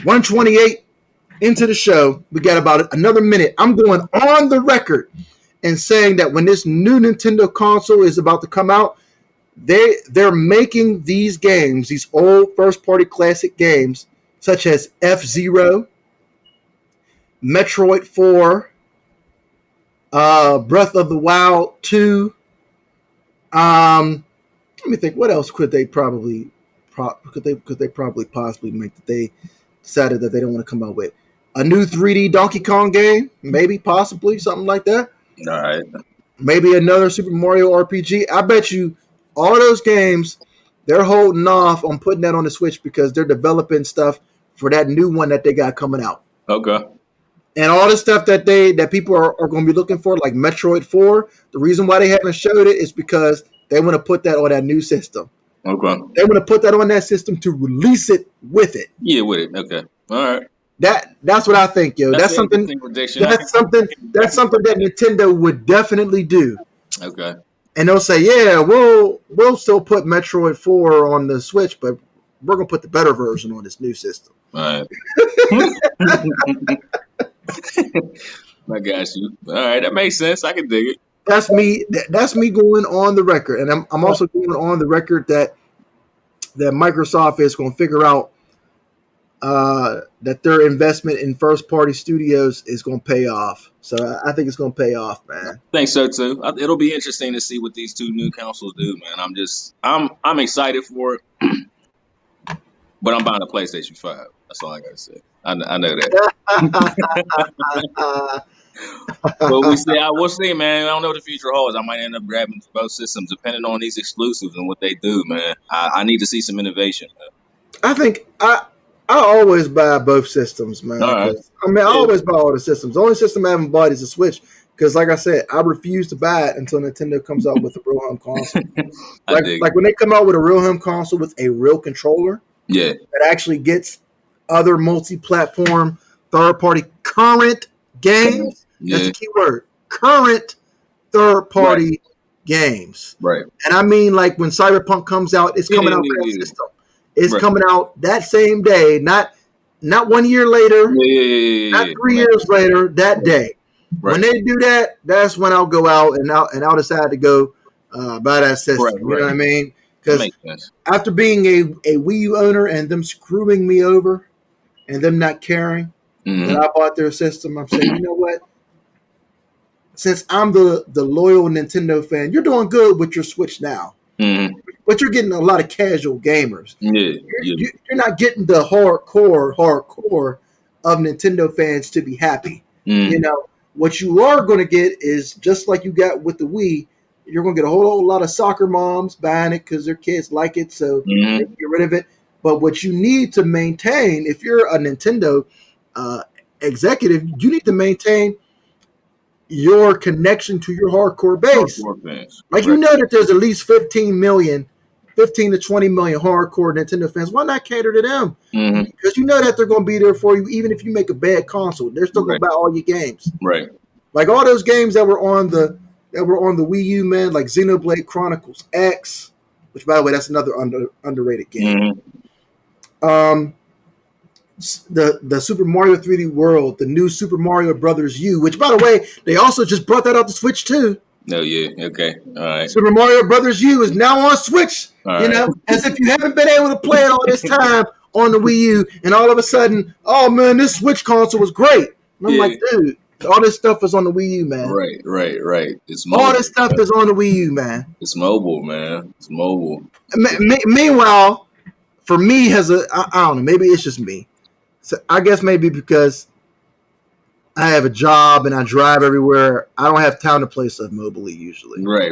128 into the show. We got about another minute. I'm going on the record and saying that when this new Nintendo console is about to come out, they're making these games, these old first-party classic games, such as F-Zero, Metroid 4, Breath of the Wild 2. Let me think. What else could they possibly make that they decided that they don't want to come out with? A new 3D Donkey Kong game, maybe, possibly, something like that. All right. Maybe another Super Mario RPG. I bet you all those games, they're holding off on putting that on the Switch because they're developing stuff for that new one that they got coming out. Okay. And all the stuff that people are going to be looking for, like Metroid 4, the reason why they haven't showed it is because they want to put that on that new system. Okay. They want to put that on that system to release it with it. Yeah, with it. Okay. All right. That's what I think, yo. That's something that Nintendo would definitely do. Okay. And they'll say, yeah, we'll still put Metroid 4 on the Switch, but we're going to put the better version on this new system. All right. I got you. All right, that makes sense. I can dig it. That's me going on the record, and I'm also going on the record that Microsoft is going to figure out that their investment in first-party studios is going to pay off. So I think it's going to pay off, man. I think so too. It'll be interesting to see what these two new consoles do, man. I'm excited for it, but I'm buying a PlayStation 5. That's all I gotta say. I know that. But we'll see, man. I don't know what the future holds. I might end up grabbing both systems depending on these exclusives and what they do, man. I need to see some innovation, man. I think I always buy both systems, man. Right. I always buy all the systems. The only system I haven't bought is the Switch because, like I said, I refuse to buy it until Nintendo comes out with a real home console. like when they come out with a real home console with a real controller, that actually gets other multi-platform, third-party current games. That's the key word. Current third-party games. Right. And I mean, like when Cyberpunk comes out, it's coming out for that system. It's coming out that same day, not 1 year later, not 3 years later, that day. Right. When they do that, that's when I'll go out and I'll decide to go buy that system. Right. You know what I mean? Because after being a Wii U owner and them screwing me over and them not caring that I bought their system, I'm saying, you know what? Since I'm the loyal Nintendo fan, you're doing good with your Switch now. But you're getting a lot of casual gamers. You're not getting the hardcore of Nintendo fans to be happy. You know, What you are going to get is just like you got with the Wii. You're going to get a whole lot of soccer moms buying it because their kids like it, so they can get rid of it. But what you need to maintain, if you're a Nintendo executive, you need to maintain your connection to your hardcore base. Like, you know that there's at least 15 to 20 million hardcore Nintendo fans. Why not cater to them? Because you know that they're going to be there for you, even if you make a bad console. They're still going to buy all your games. Right. Like all those games that were on the Wii U, man, like Xenoblade Chronicles X, which, by the way, that's another underrated game. The Super Mario 3D World, the new Super Mario Brothers U, which, by the way, they also just brought that out to Switch too. No, yeah, okay, all right. Super Mario Brothers U is now on Switch. All right. As if you haven't been able to play it all this time on the Wii U, and all of a sudden, oh man, this Switch console was great. And I'm like, dude, all this stuff is on the Wii U, man. Right. It's mobile, all this stuff is on the Wii U, man. It's mobile, man. It's mobile. Meanwhile, for me, I don't know, maybe it's just me. So I guess maybe because I have a job and I drive everywhere, I don't have time to play stuff mobily usually. Right.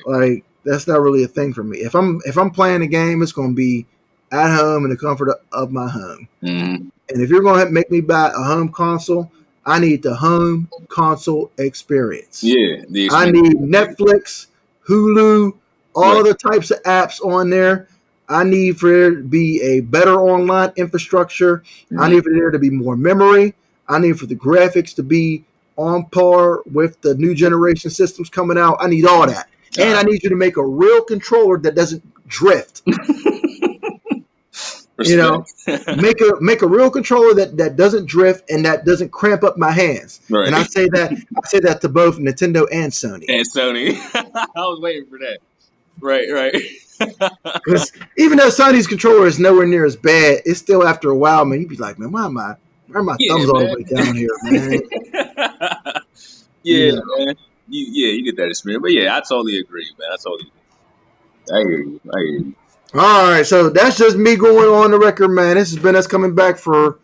Like, that's not really a thing for me. If I'm playing a game, it's going to be at home in the comfort of my home. And if you're going to make me buy a home console, I need the home console experience. Yeah. I need Netflix, Hulu, all other types of apps on there. I need for there to be a better online infrastructure. I need for there to be more memory. I need for the graphics to be on par with the new generation systems coming out. I need all that. And I need you to make a real controller that doesn't drift. Make a real controller that doesn't drift and that doesn't cramp up my hands. Right. And I say that to both Nintendo and Sony. I was waiting for that. Right. Because even though Sony's controller is nowhere near as bad, it's still, after a while, man, you'd be like, man, why are my thumbs all the way down here, man? Man. You get that experience. But yeah, I totally agree, man. I hear you. All right, so that's just me going on the record, man. This has been us coming back for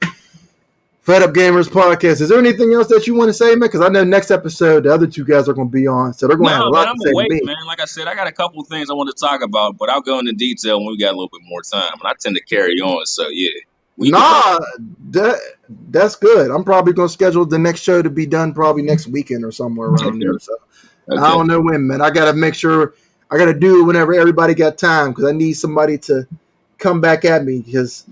Fed Up Gamers Podcast. Is there anything else that you want to say, man? Because I know next episode the other two guys are going to be on, so they're going to have a lot to say to me. Man. Like I said, I got a couple of things I want to talk about, but I'll go into detail when we got a little bit more time. And I tend to carry on, so yeah. That's good. I'm probably going to schedule the next show to be done probably next weekend or somewhere around there. So I don't know when, man. I got to make sure. I got to do it whenever everybody got time because I need somebody to come back at me because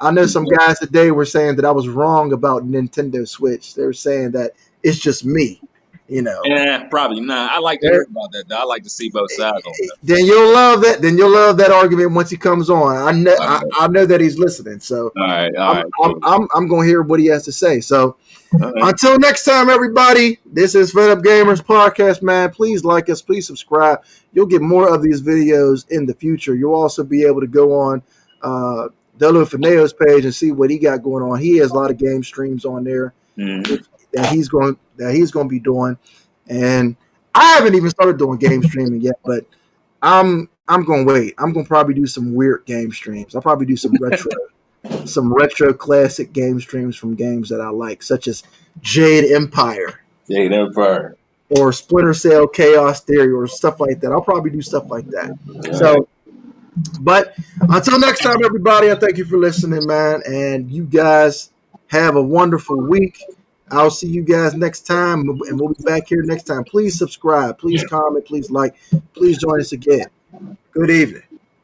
I know some guys today were saying that I was wrong about Nintendo Switch. They were saying that it's just me, Yeah, probably not. I like to hear about that, though. I like to see both sides on that. Then you'll love that. Then you'll love that argument once he comes on. I know that he's listening. So all right. I'm going to hear what he has to say. So until next time, everybody, this is Fed Up Gamers Podcast, man. Please like us. Please subscribe. You'll get more of these videos in the future. You'll also be able to go on Delo Fineo's page and see what he got going on. He has a lot of game streams on there that he's going to be doing. And I haven't even started doing game streaming yet, but I'm going to wait. I'm going to probably do some weird game streams. I'll probably do some retro classic game streams from games that I like, such as Jade Empire. Or Splinter Cell Chaos Theory or stuff like that. I'll probably do stuff like that. So, but until next time, everybody, I thank you for listening, man. And you guys have a wonderful week. I'll see you guys next time, and we'll be back here next time. Please subscribe. Please comment. Please like. Please join us again. Good evening.